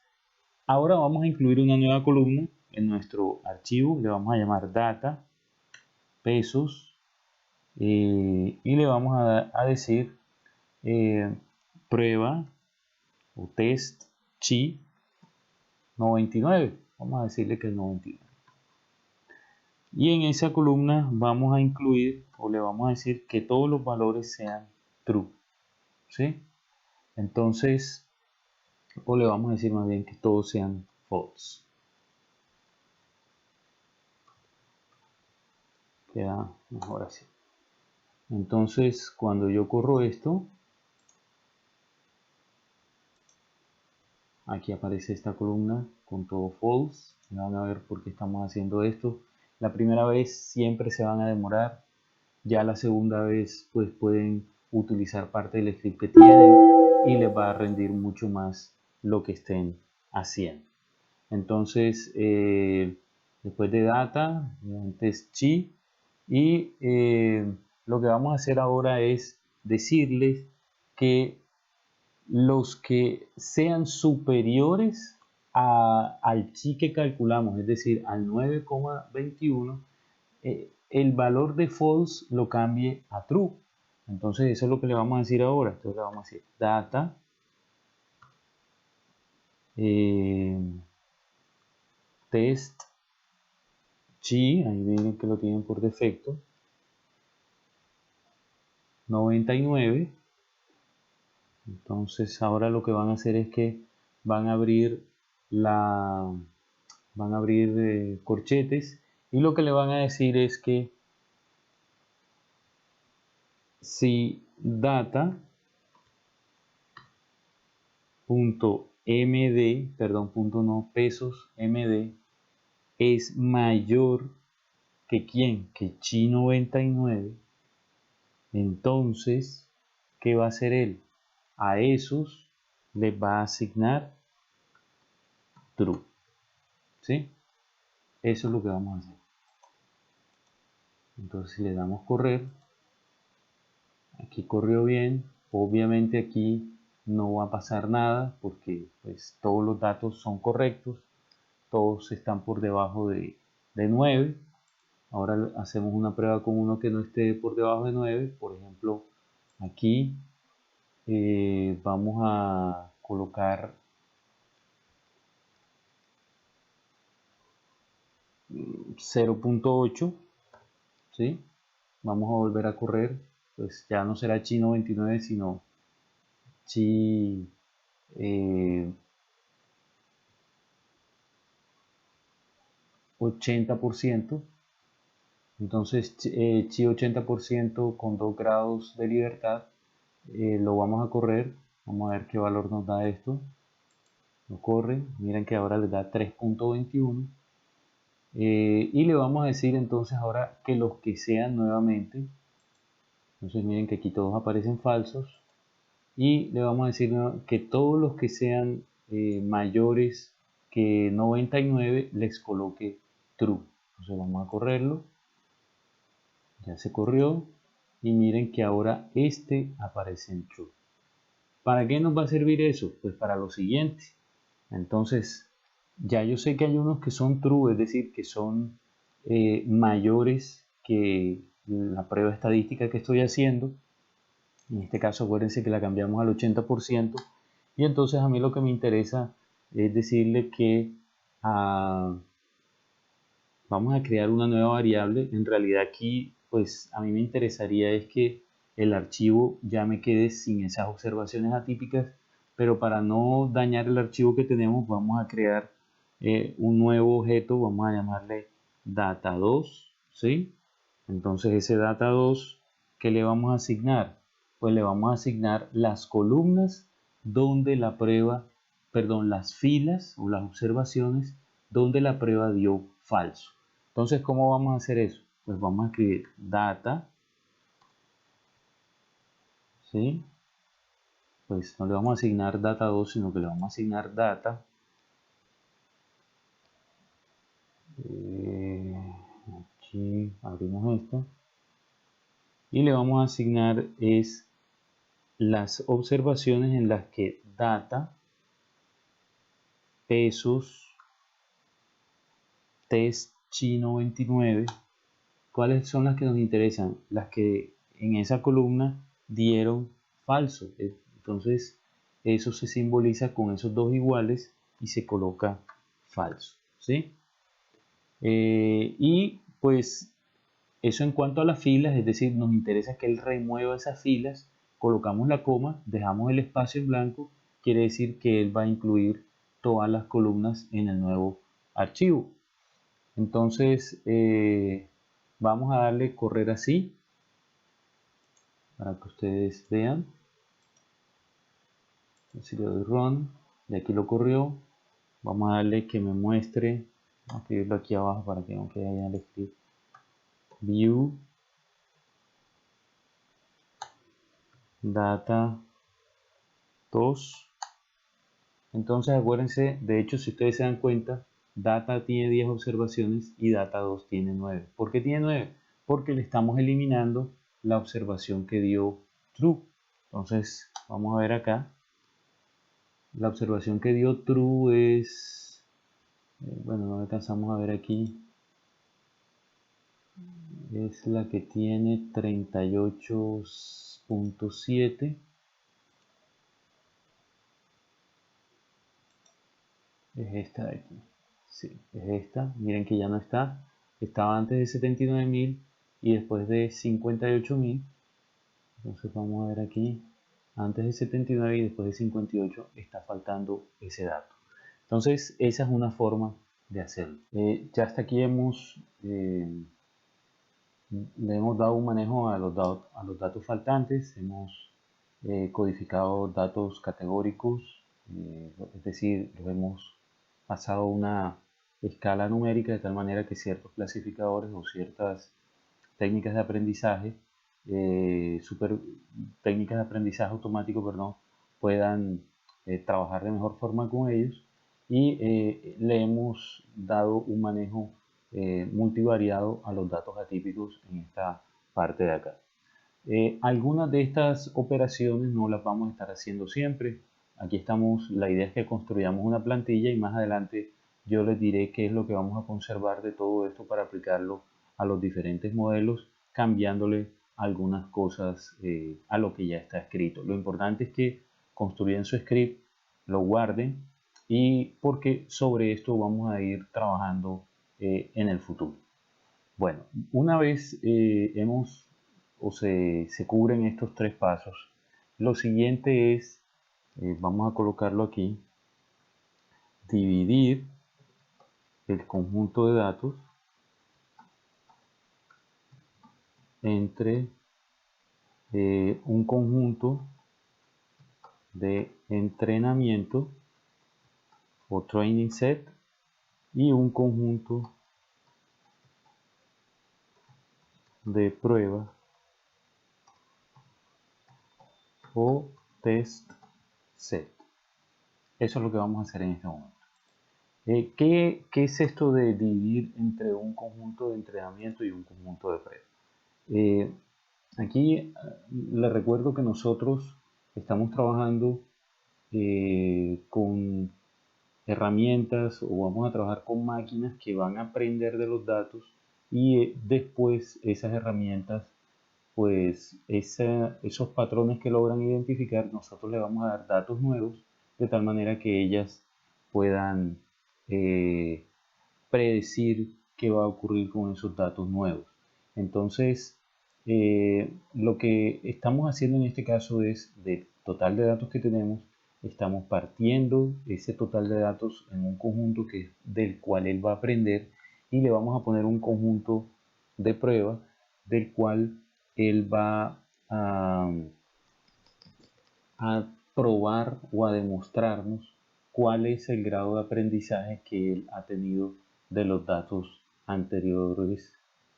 ahora vamos a incluir una nueva columna en nuestro archivo, le vamos a llamar data, pesos, y le vamos a decir prueba o test chi 99, vamos a decirle que es 99. Y en esa columna vamos a incluir o le vamos a decir que todos los valores sean true, ¿sí? Entonces, o le vamos a decir más bien que todos sean false. Queda mejor así. Entonces, cuando yo corro esto, aquí aparece esta columna con todo false. Van a ver por qué estamos haciendo esto. La primera vez siempre se van a demorar. Ya la segunda vez pues pueden utilizar parte del script que tienen y les va a rendir mucho más lo que estén haciendo. Entonces, después de data, antes chi, y lo que vamos a hacer ahora es decirles que los que sean superiores al chi que calculamos, es decir, al 9,21, el valor de false lo cambie a true. Entonces eso es lo que le vamos a decir ahora. Entonces le vamos a decir data test chi, ahí ven que lo tienen por defecto, 99. Entonces ahora lo que van a hacer es que van a abrir corchetes, y lo que le van a decir es que si data pesos md es mayor que ¿quién? Que chi99, entonces ¿qué va a hacer él? A esos les va a asignar true, ¿sí? Eso es lo que vamos a hacer. Entonces si le damos correr, aquí corrió bien, obviamente aquí no va a pasar nada porque pues todos los datos son correctos, todos están por debajo de 9. Ahora hacemos una prueba con uno que no esté por debajo de 9. Por ejemplo, aquí vamos a colocar 0.8, ¿sí? Vamos a volver a correr, pues ya no será chi 99 sino chi 80%. Entonces chi 80% con 2 grados de libertad, lo vamos a correr, vamos a ver qué valor nos da esto. Lo corre, miren que ahora le da 3.21. Y le vamos a decir entonces ahora que los que sean nuevamente, entonces miren que aquí todos aparecen falsos, y le vamos a decir que todos los que sean mayores que 99 les coloque true. Entonces vamos a correrlo, ya se corrió, y miren que ahora este aparece en true. ¿Para qué nos va a servir eso? Pues para lo siguiente. Entonces ya yo sé que hay unos que son true, es decir, que son mayores que la prueba estadística que estoy haciendo. En este caso acuérdense que la cambiamos al 80%, y entonces a mí lo que me interesa es decirle que vamos a crear una nueva variable. En realidad aquí pues a mí me interesaría es que el archivo ya me quede sin esas observaciones atípicas, pero para no dañar el archivo que tenemos vamos a crear un nuevo objeto, vamos a llamarle data2, ¿sí? Entonces ese data2, ¿qué le vamos a asignar? Pues le vamos a asignar las columnas donde la prueba, perdón, las filas o las observaciones donde la prueba dio falso. Entonces, ¿cómo vamos a hacer eso? Pues vamos a escribir data, ¿sí? Pues no le vamos a asignar data2, sino que le vamos a asignar data. Aquí abrimos esto. Y le vamos a asignar es las observaciones en las que data, pesos, test chi99, ¿cuáles son las que nos interesan? Las que en esa columna dieron falso. Entonces eso se simboliza con esos dos iguales y se coloca falso, ¿sí? Y pues eso en cuanto a las filas, es decir, nos interesa que él remueva esas filas, colocamos la coma, dejamos el espacio en blanco, quiere decir que él va a incluir todas las columnas en el nuevo archivo. Entonces vamos a darle correr así para que ustedes vean. Si le doy run, y aquí lo corrió, vamos a darle que me muestre, vamos a escribirlo aquí abajo para que no quede ahí al script, view data 2. Entonces acuérdense, de hecho si ustedes se dan cuenta, data tiene 10 observaciones y data 2 tiene 9. ¿Por qué tiene 9? Porque le estamos eliminando la observación que dio true. Entonces vamos a ver acá, la observación que dio true es, bueno, no alcanzamos a ver aquí, es la que tiene 38.7. Es esta de aquí, sí, es esta. Miren que ya no está, estaba antes de 79.000 y después de 58.000. Entonces vamos a ver aquí, antes de 79 y después de 58 está faltando ese dato. Entonces esa es una forma de hacerlo. Ya hasta aquí le hemos dado un manejo a los datos faltantes, hemos codificado datos categóricos, es decir, los hemos pasado a una escala numérica de tal manera que ciertos clasificadores o ciertas técnicas de aprendizaje, técnicas de aprendizaje automático, perdón, puedan trabajar de mejor forma con ellos, y le hemos dado un manejo multivariado a los datos atípicos en esta parte de acá. Algunas de estas operaciones no las vamos a estar haciendo siempre. Aquí estamos, la idea es que construyamos una plantilla y más adelante yo les diré qué es lo que vamos a conservar de todo esto para aplicarlo a los diferentes modelos, cambiándole algunas cosas a lo que ya está escrito. Lo importante es que construyan su script, lo guarden, y porque sobre esto vamos a ir trabajando en el futuro. Bueno, una vez se cubren estos tres pasos, lo siguiente es, vamos a colocarlo aquí, dividir el conjunto de datos entre un conjunto de entrenamiento o training set y un conjunto de prueba o test set. Eso es lo que vamos a hacer en este momento. ¿Qué es esto de dividir entre un conjunto de entrenamiento y un conjunto de prueba? Aquí les recuerdo que nosotros estamos trabajando con herramientas, o vamos a trabajar con máquinas que van a aprender de los datos, y después esas herramientas, pues esos patrones que logran identificar, nosotros le vamos a dar datos nuevos de tal manera que ellas puedan eh, predecir qué va a ocurrir con esos datos nuevos. Entonces, lo que estamos haciendo en este caso es, del total de datos que tenemos, estamos partiendo ese total de datos en un conjunto del cual él va a aprender, y le vamos a poner un conjunto de prueba del cual él va a probar o a demostrarnos cuál es el grado de aprendizaje que él ha tenido de los datos anteriores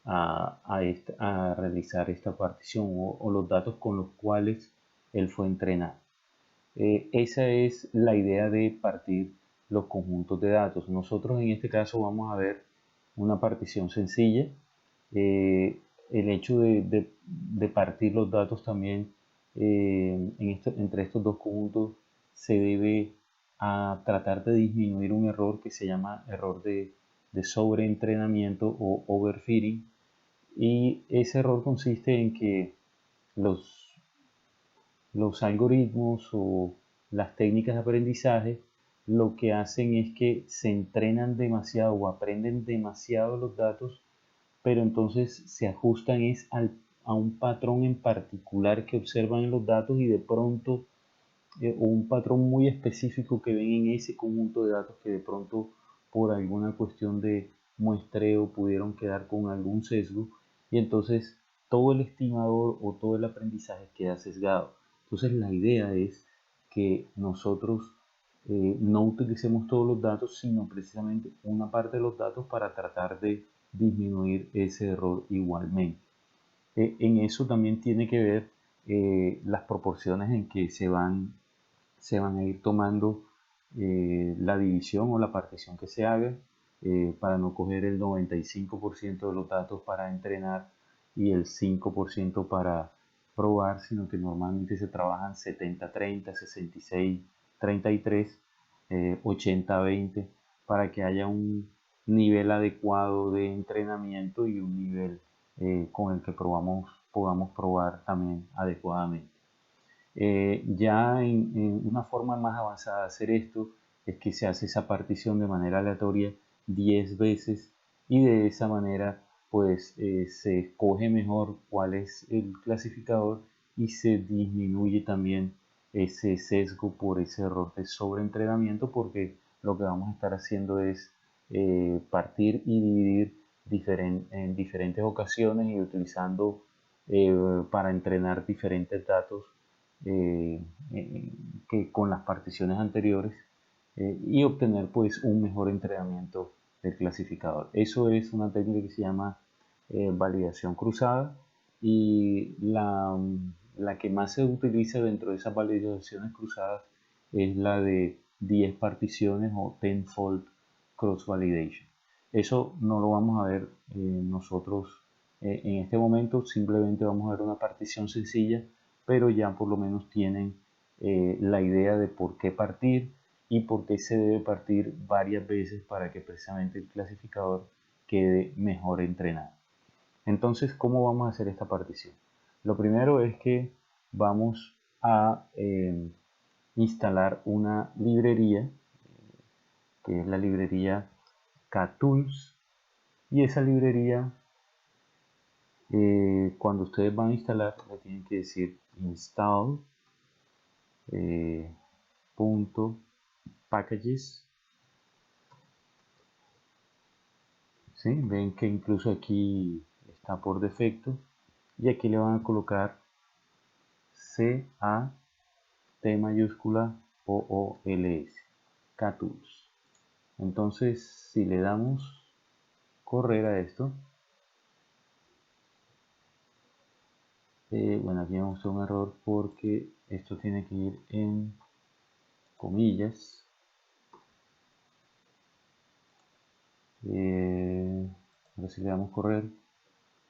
a realizar esta partición, o los datos con los cuales él fue entrenado. Esa es la idea de partir los conjuntos de datos. Nosotros en este caso vamos a ver una partición sencilla. El hecho de partir los datos también entre estos dos conjuntos se debe a tratar de disminuir un error que se llama error de sobreentrenamiento o overfitting, y ese error consiste en que los algoritmos o las técnicas de aprendizaje lo que hacen es que se entrenan demasiado o aprenden demasiado los datos, pero entonces se ajustan a un patrón en particular que observan en los datos, y de pronto o un patrón muy específico que ven en ese conjunto de datos, que de pronto por alguna cuestión de muestreo pudieron quedar con algún sesgo, y entonces todo el estimador o todo el aprendizaje queda sesgado. Entonces la idea es que nosotros no utilicemos todos los datos, sino precisamente una parte de los datos para tratar de disminuir ese error igualmente. En eso también tiene que ver las proporciones en que se van a ir tomando la división o la partición que se haga, para no coger el 95% de los datos para entrenar y el 5% para probar, sino que normalmente se trabajan 70-30, 66-33, 80-20, para que haya un nivel adecuado de entrenamiento y un nivel con el que podamos probar también adecuadamente. Ya en una forma más avanzada de hacer esto es que se hace esa partición de manera aleatoria 10 veces, y de esa manera pues se escoge mejor cuál es el clasificador y se disminuye también ese sesgo por ese error de sobreentrenamiento, porque lo que vamos a estar haciendo es partir y dividir en diferentes ocasiones y utilizando para entrenar diferentes datos eh, que con las particiones anteriores y obtener pues un mejor entrenamiento del clasificador. Eso es una técnica que se llama validación cruzada, y la que más se utiliza dentro de esas validaciones cruzadas es la de 10 particiones o tenfold cross validation. Eso no lo vamos a ver nosotros en este momento, simplemente vamos a ver una partición sencilla, pero ya por lo menos tienen la idea de por qué partir y por qué se debe partir varias veces para que precisamente el clasificador quede mejor entrenado. Entonces, ¿cómo vamos a hacer esta partición? Lo primero es que vamos a instalar una librería, que es la librería KTools, y esa librería, cuando ustedes van a instalar, le tienen que decir install punto packages. ¿Sí? Ven que incluso aquí está por defecto, y aquí le van a colocar C-A-T mayúscula O-O-L-S, KTools. Entonces, si le damos correr a esto, bueno, aquí vamos a un error porque esto tiene que ir en comillas. Ahora si le damos correr,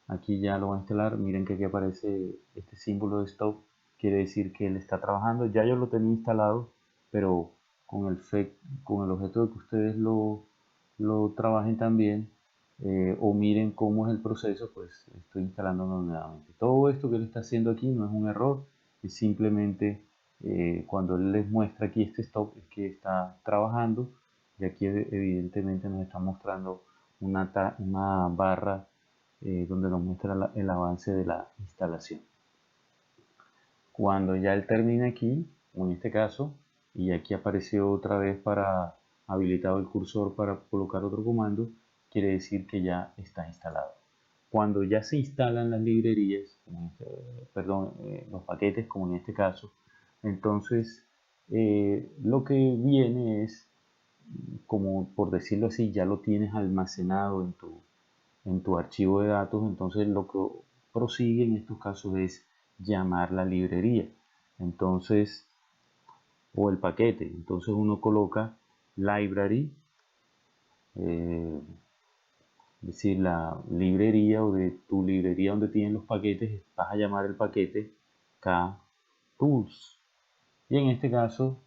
aquí ya lo va a instalar. Miren que aquí aparece este símbolo de stop, quiere decir que él está trabajando. Ya yo lo tenía instalado, pero con el objeto de que ustedes lo trabajen también, o miren cómo es el proceso, pues estoy instalándolo nuevamente. Todo esto que él está haciendo aquí no es un error, es simplemente cuando él les muestra aquí este stop es que está trabajando, y aquí evidentemente nos está mostrando una barra donde nos muestra el avance de la instalación. Cuando ya él termina aquí, en este caso, y aquí apareció otra vez para habilitado el cursor para colocar otro comando, quiere decir que ya está instalado. Cuando ya se instalan las librerías, los paquetes, como en este caso, entonces lo que viene es, como por decirlo así, ya lo tienes almacenado en tu archivo de datos. Entonces lo que prosigue en estos casos es llamar la librería, entonces, o el paquete. Entonces uno coloca library, es decir, la librería, o de tu librería donde tienen los paquetes, vas a llamar el paquete KTools, y en este caso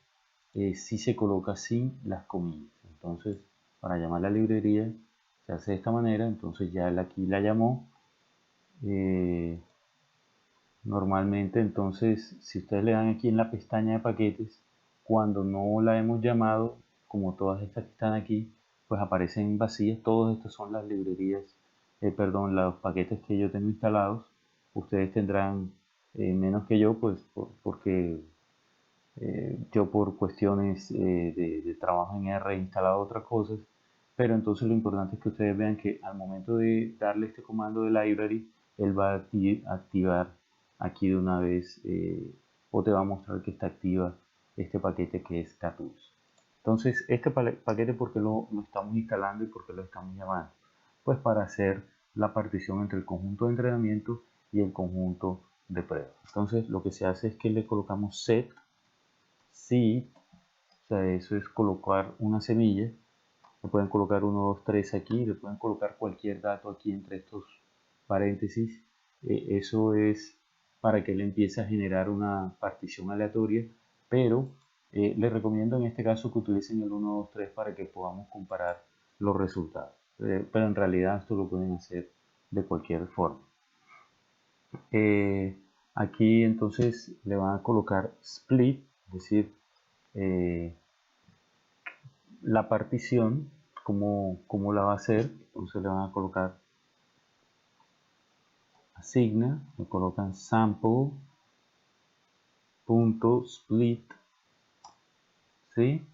si se coloca sin las comillas. Entonces, para llamar la librería se hace de esta manera. Entonces ya él aquí la llamó. Normalmente, entonces, si ustedes le dan aquí en la pestaña de paquetes, cuando no la hemos llamado, como todas estas que están aquí, pues aparecen vacías. Todos estos son las librerías, los paquetes que yo tengo instalados. Ustedes tendrán menos que yo, pues porque yo por cuestiones de trabajo en R he instalado otras cosas. Pero entonces lo importante es que ustedes vean que al momento de darle este comando de library, él va a activar aquí de una vez, o te va a mostrar que está activa este paquete que es KTools. Entonces, este paquete, ¿por qué lo estamos instalando y por qué lo estamos llamando? Pues para hacer la partición entre el conjunto de entrenamiento y el conjunto de prueba. Entonces, lo que se hace es que le colocamos set seed, o sea, eso es colocar una semilla. Le pueden colocar 1, 2, 3 aquí, le pueden colocar cualquier dato aquí entre estos paréntesis. Eso es para que él empiece a generar una partición aleatoria, pero les recomiendo en este caso que utilicen el 1, 2, 3 para que podamos comparar los resultados. Pero en realidad esto lo pueden hacer de cualquier forma. Aquí entonces le van a colocar split, es decir, la partición, cómo la va a hacer. Entonces le van a colocar asigna, le colocan sample punto split, ¿sí?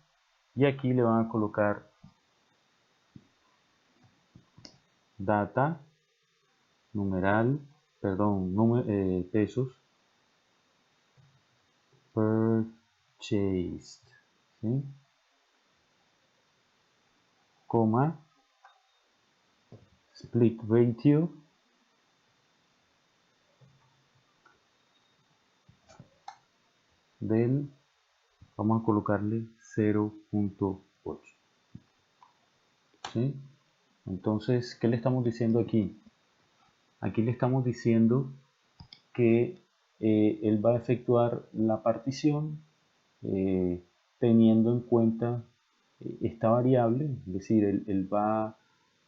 Y aquí le van a colocar data, numeral, perdón, pesos, purchased, ¿sí? Coma, split ratio, vamos a colocarle 0.8, ¿sí? Entonces, ¿qué le estamos diciendo aquí? Aquí le estamos diciendo que él va a efectuar la partición teniendo en cuenta esta variable, es decir, él va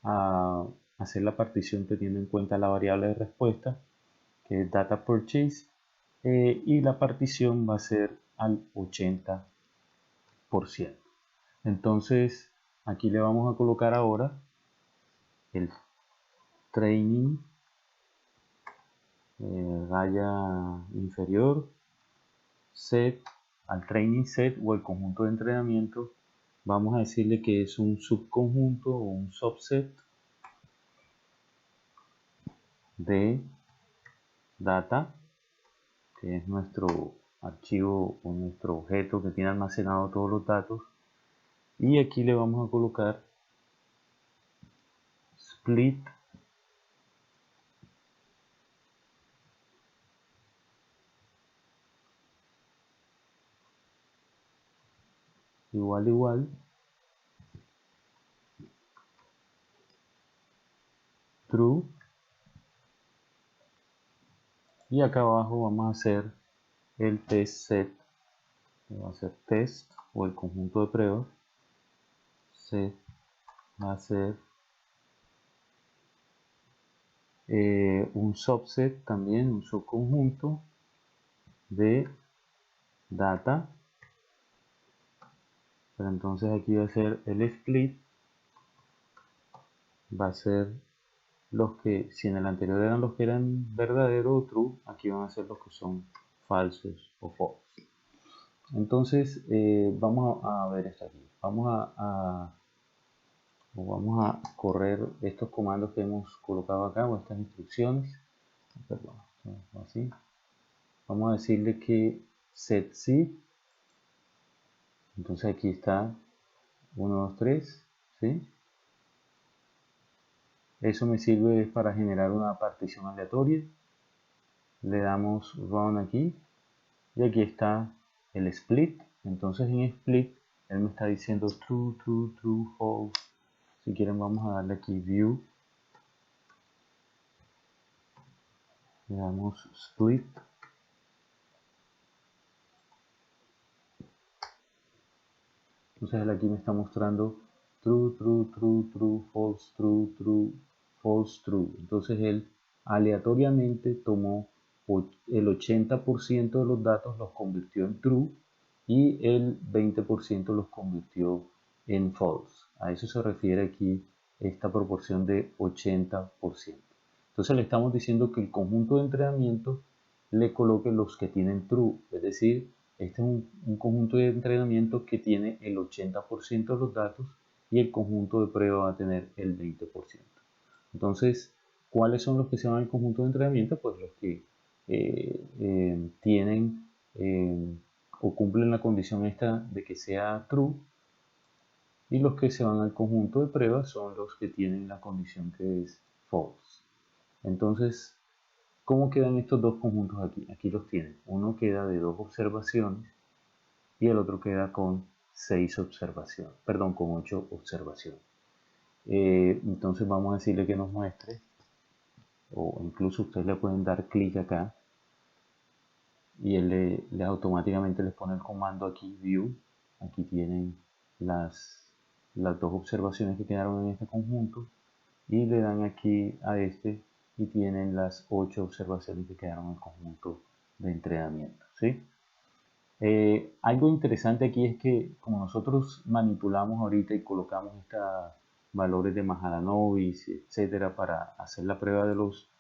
a hacer la partición teniendo en cuenta la variable de respuesta, que es data purchase, y la partición va a ser al 80%. Entonces, aquí le vamos a colocar ahora el training, raya inferior, set, al training set o el conjunto de entrenamiento, vamos a decirle que es un subconjunto o un subset de data, que es nuestro archivo o nuestro objeto que tiene almacenado todos los datos, y aquí le vamos a colocar split igual true, y acá abajo vamos a hacer el test set, que va a ser test o el conjunto de pruebas, set va a ser un subset también, un subconjunto de data, pero entonces aquí va a ser el split, va a ser los que, si en el anterior eran los que eran verdadero o true, aquí van a ser los que son falsos o false. Entonces vamos a ver esto aquí, vamos a correr estos comandos que hemos colocado acá o estas instrucciones, perdón, así. Vamos a decirle que setSeed, entonces aquí está 1, 2, 3, ¿sí? Eso me sirve para generar una partición aleatoria. Le damos run aquí y aquí está el split. Entonces en split él me está diciendo true, true, true, false. Si quieren vamos a darle aquí view, le damos split, entonces él aquí me está mostrando true, true, true, true, false, true, true, false, true. Entonces él aleatoriamente tomó el 80% de los datos, los convirtió en true y el 20% los convirtió en false. A eso se refiere aquí esta proporción de 80%. Entonces le estamos diciendo que el conjunto de entrenamiento le coloque los que tienen true, es decir, este es un conjunto de entrenamiento que tiene el 80% de los datos y el conjunto de prueba va a tener el 20%. Entonces, ¿cuáles son los que se van al conjunto de entrenamiento? Pues los que tienen o cumplen la condición esta de que sea true, y los que se van al conjunto de pruebas son los que tienen la condición que es false. Entonces, ¿cómo quedan estos dos conjuntos aquí? Aquí los tienen. Uno queda de 2 observaciones y el otro queda con 6 observaciones, perdón, con 8 observaciones. Entonces vamos a decirle que nos muestre, o incluso ustedes le pueden dar clic acá y él le automáticamente les pone el comando aquí view. Aquí tienen las dos observaciones que quedaron en este conjunto y le dan aquí a este y tienen las 8 observaciones que quedaron en el conjunto de entrenamiento, ¿sí? Algo interesante aquí es que como nosotros manipulamos ahorita y colocamos estos valores de Mahalanobis, etcétera, para hacer la prueba de los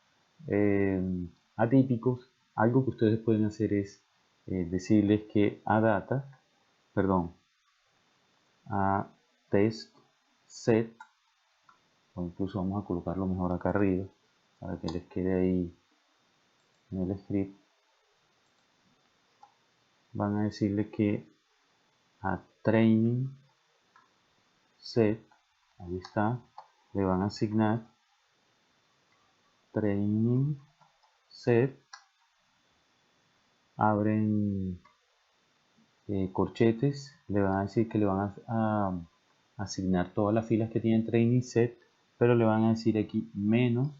atípicos, algo que ustedes pueden hacer es decirles que a data, perdón, a test set, o incluso vamos a colocarlo mejor acá arriba para que les quede ahí en el script. Van a decirle que a training set, ahí está, le van a asignar training set, abren corchetes, le van a decir que le van a asignar todas las filas que tienen training set, pero le van a decir aquí menos.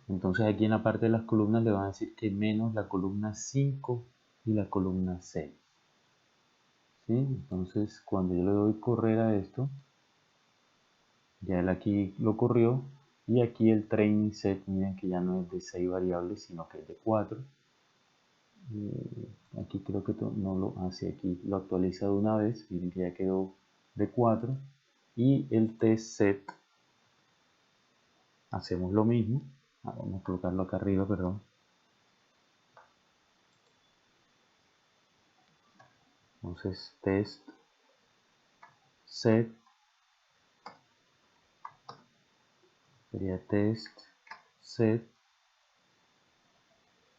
Entonces aquí en la parte de las columnas le van a decir que menos la columna 5 y la columna 6. ¿Sí? Entonces cuando yo le doy correr a esto, ya él aquí lo corrió, y aquí el training set, miren que ya no es de 6 variables, sino que es de 4. Aquí creo que no lo hace, aquí lo actualiza de una vez, miren que ya quedó de 4. Y el test set, hacemos lo mismo. Vamos a colocarlo acá arriba, perdón. Entonces test set sería test set,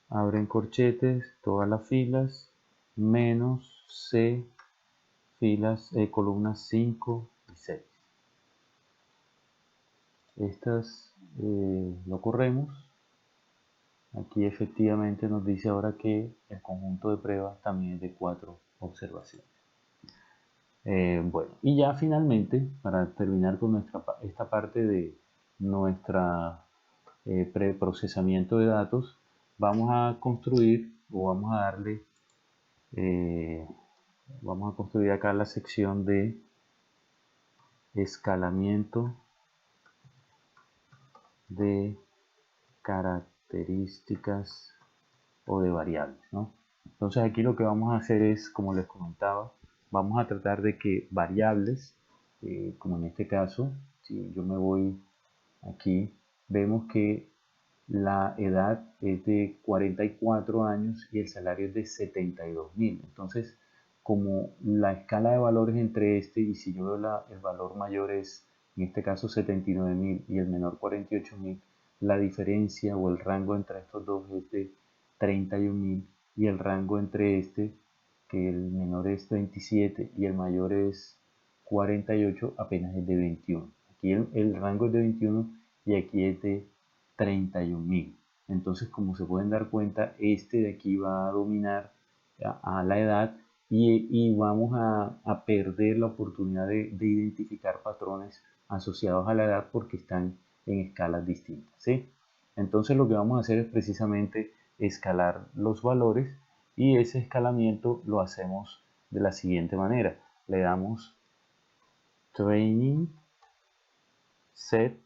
abren corchetes, todas las filas, menos C, filas, columnas 5 y 6. Estas lo corremos. Aquí efectivamente nos dice ahora que el conjunto de pruebas también es de 4 observaciones. Bueno, y ya finalmente, para terminar con esta parte de nuestra preprocesamiento de datos, vamos a construir o vamos a darle, vamos a construir acá la sección de escalamiento de características o de variables, ¿no? Entonces aquí lo que vamos a hacer es, como les comentaba, vamos a tratar de que variables, como en este caso, si yo me voy aquí, vemos que la edad es de 44 años y el salario es de 72.000. Entonces, como la escala de valores entre este, y si yo veo el valor mayor es, en este caso, 79.000 y el menor 48.000, la diferencia o el rango entre estos dos es de 31.000, y el rango entre este, que el menor es 27 y el mayor es 48, apenas es de 21. Aquí el rango es de 21 y aquí es de 31.000. Entonces, como se pueden dar cuenta, este de aquí va a dominar a la edad, y vamos a perder la oportunidad de identificar patrones asociados a la edad porque están en escalas distintas, ¿sí? Entonces lo que vamos a hacer es precisamente escalar los valores, y ese escalamiento lo hacemos de la siguiente manera. Le damos training set,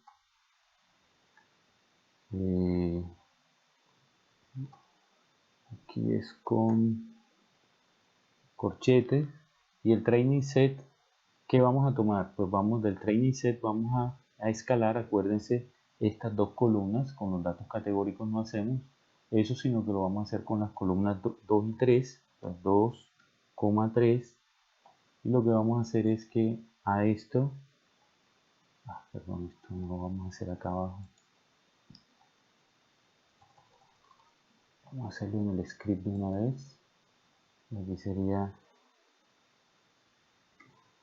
aquí es con corchetes, y el training set, ¿qué vamos a tomar? Pues vamos del training set, vamos a escalar, acuérdense, estas dos columnas. Con los datos categóricos no hacemos eso, sino que lo vamos a hacer con las columnas 2 y 3, pues 2,3, y lo que vamos a hacer es que a esto, perdón, esto no lo vamos a hacer acá abajo, vamos a hacerlo en el script de una vez. Aquí sería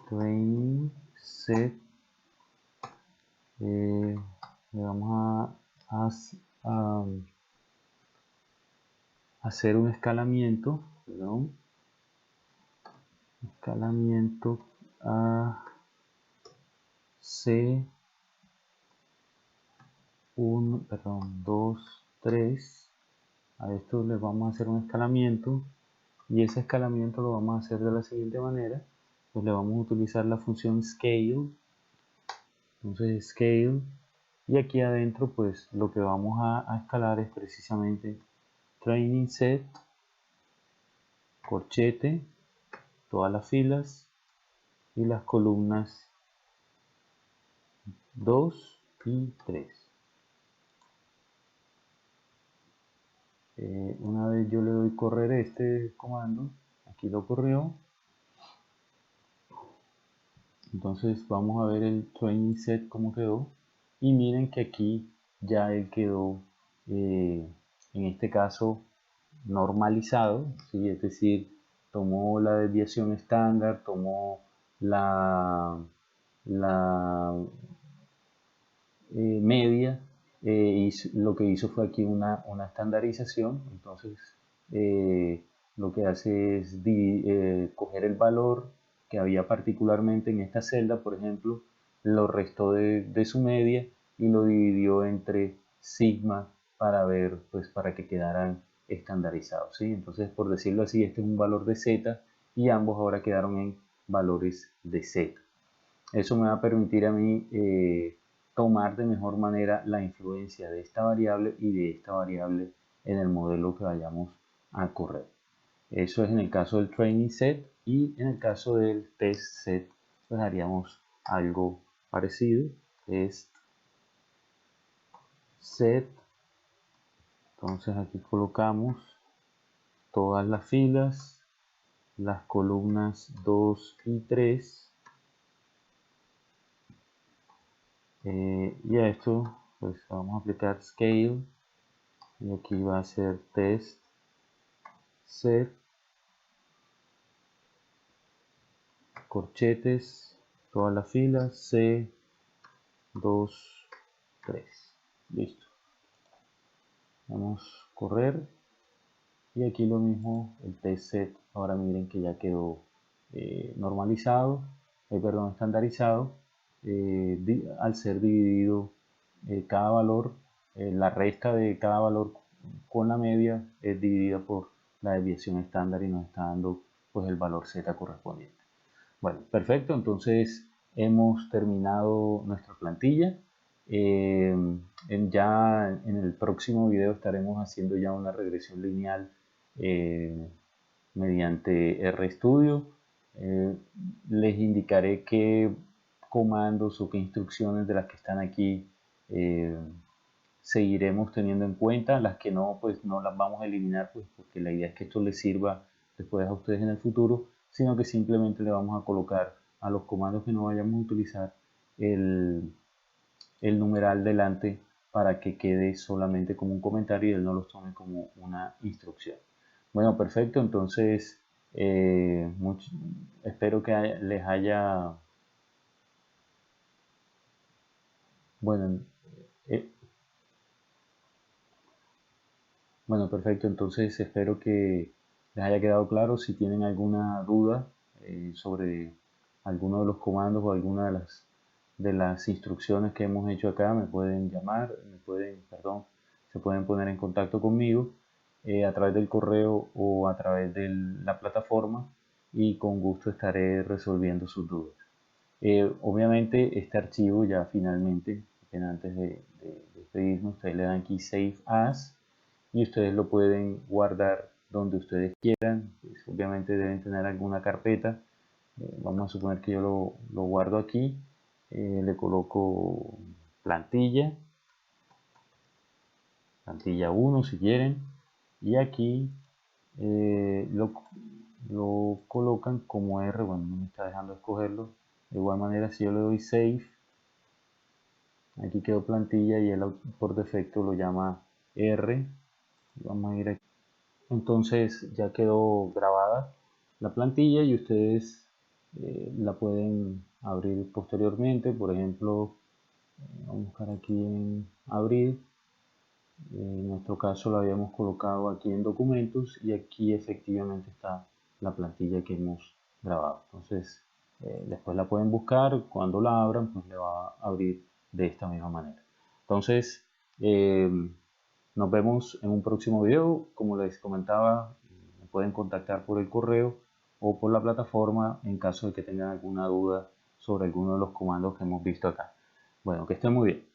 training set, le vamos a hacer un escalamiento, perdón, escalamiento a C1, perdón, 2, 3. A esto le vamos a hacer un escalamiento, y ese escalamiento lo vamos a hacer de la siguiente manera. Pues le vamos a utilizar la función scale. Entonces scale, y aquí adentro pues lo que vamos a escalar es precisamente training set, corchete, todas las filas y las columnas 2 y 3. Una vez yo le doy correr este comando, aquí lo corrió. Entonces vamos a ver el training set cómo quedó. Y miren que aquí ya él quedó, en este caso, normalizado, ¿sí? Es decir, tomó la desviación estándar, tomó la media, y lo que hizo fue aquí una estandarización. Entonces lo que hace es coger el valor que había particularmente en esta celda, por ejemplo, lo restó de su media y lo dividió entre sigma para ver, pues para que quedaran estandarizados, ¿sí? Entonces, por decirlo así, este es un valor de z y ambos ahora quedaron en valores de z. Eso me va a permitir a mí tomar de mejor manera la influencia de esta variable y de esta variable en el modelo que vayamos a correr. Eso es en el caso del training set, y en el caso del test set pues haríamos algo parecido. Test set, entonces aquí colocamos todas las filas, las columnas 2 y 3. Y a esto pues vamos a aplicar scale, y aquí va a ser test set corchetes, todas las filas, C 2 3. Listo, vamos a correr, y aquí lo mismo el test set. Ahora miren que ya quedó normalizado, perdón, estandarizado, al ser dividido cada valor, la resta de cada valor con la media es dividida por la desviación estándar y nos está dando pues el valor z correspondiente. Bueno, perfecto, entonces hemos terminado nuestra plantilla. Ya en el próximo video estaremos haciendo ya una regresión lineal mediante RStudio. Les indicaré qué comandos o qué instrucciones de las que están aquí seguiremos teniendo en cuenta. Las que no, pues no las vamos a eliminar, pues porque la idea es que esto les sirva después a ustedes en el futuro, sino que simplemente le vamos a colocar a los comandos que no vayamos a utilizar el numeral delante para que quede solamente como un comentario y él no los tome como una instrucción. Bueno, perfecto, entonces espero que les haya, bueno, eh, bueno, perfecto, entonces espero que les haya quedado claro. Si tienen alguna duda sobre alguno de los comandos o alguna de las instrucciones que hemos hecho acá, me pueden llamar, se pueden poner en contacto conmigo a través del correo o a través de la plataforma, y con gusto estaré resolviendo sus dudas. Obviamente este archivo ya finalmente, antes de despedirnos, ustedes le dan aquí Save As y ustedes lo pueden guardar donde ustedes quieran. Pues obviamente deben tener alguna carpeta. Vamos a suponer que yo lo guardo aquí. Le coloco plantilla 1 si quieren, y aquí lo colocan como R. Bueno, no me está dejando escogerlo. De igual manera, si yo le doy Save, aquí quedó plantilla y él por defecto lo llama R. Vamos a ir aquí. Entonces ya quedó grabada la plantilla y ustedes la pueden abrir posteriormente. Por ejemplo, vamos a buscar aquí en abrir. En nuestro caso lo habíamos colocado aquí en documentos, y aquí efectivamente está la plantilla que hemos grabado. Entonces después la pueden buscar, cuando la abran pues le va a abrir de esta misma manera. Entonces nos vemos en un próximo video. Como les comentaba, me pueden contactar por el correo o por la plataforma en caso de que tengan alguna duda sobre alguno de los comandos que hemos visto acá. Bueno, que estén muy bien.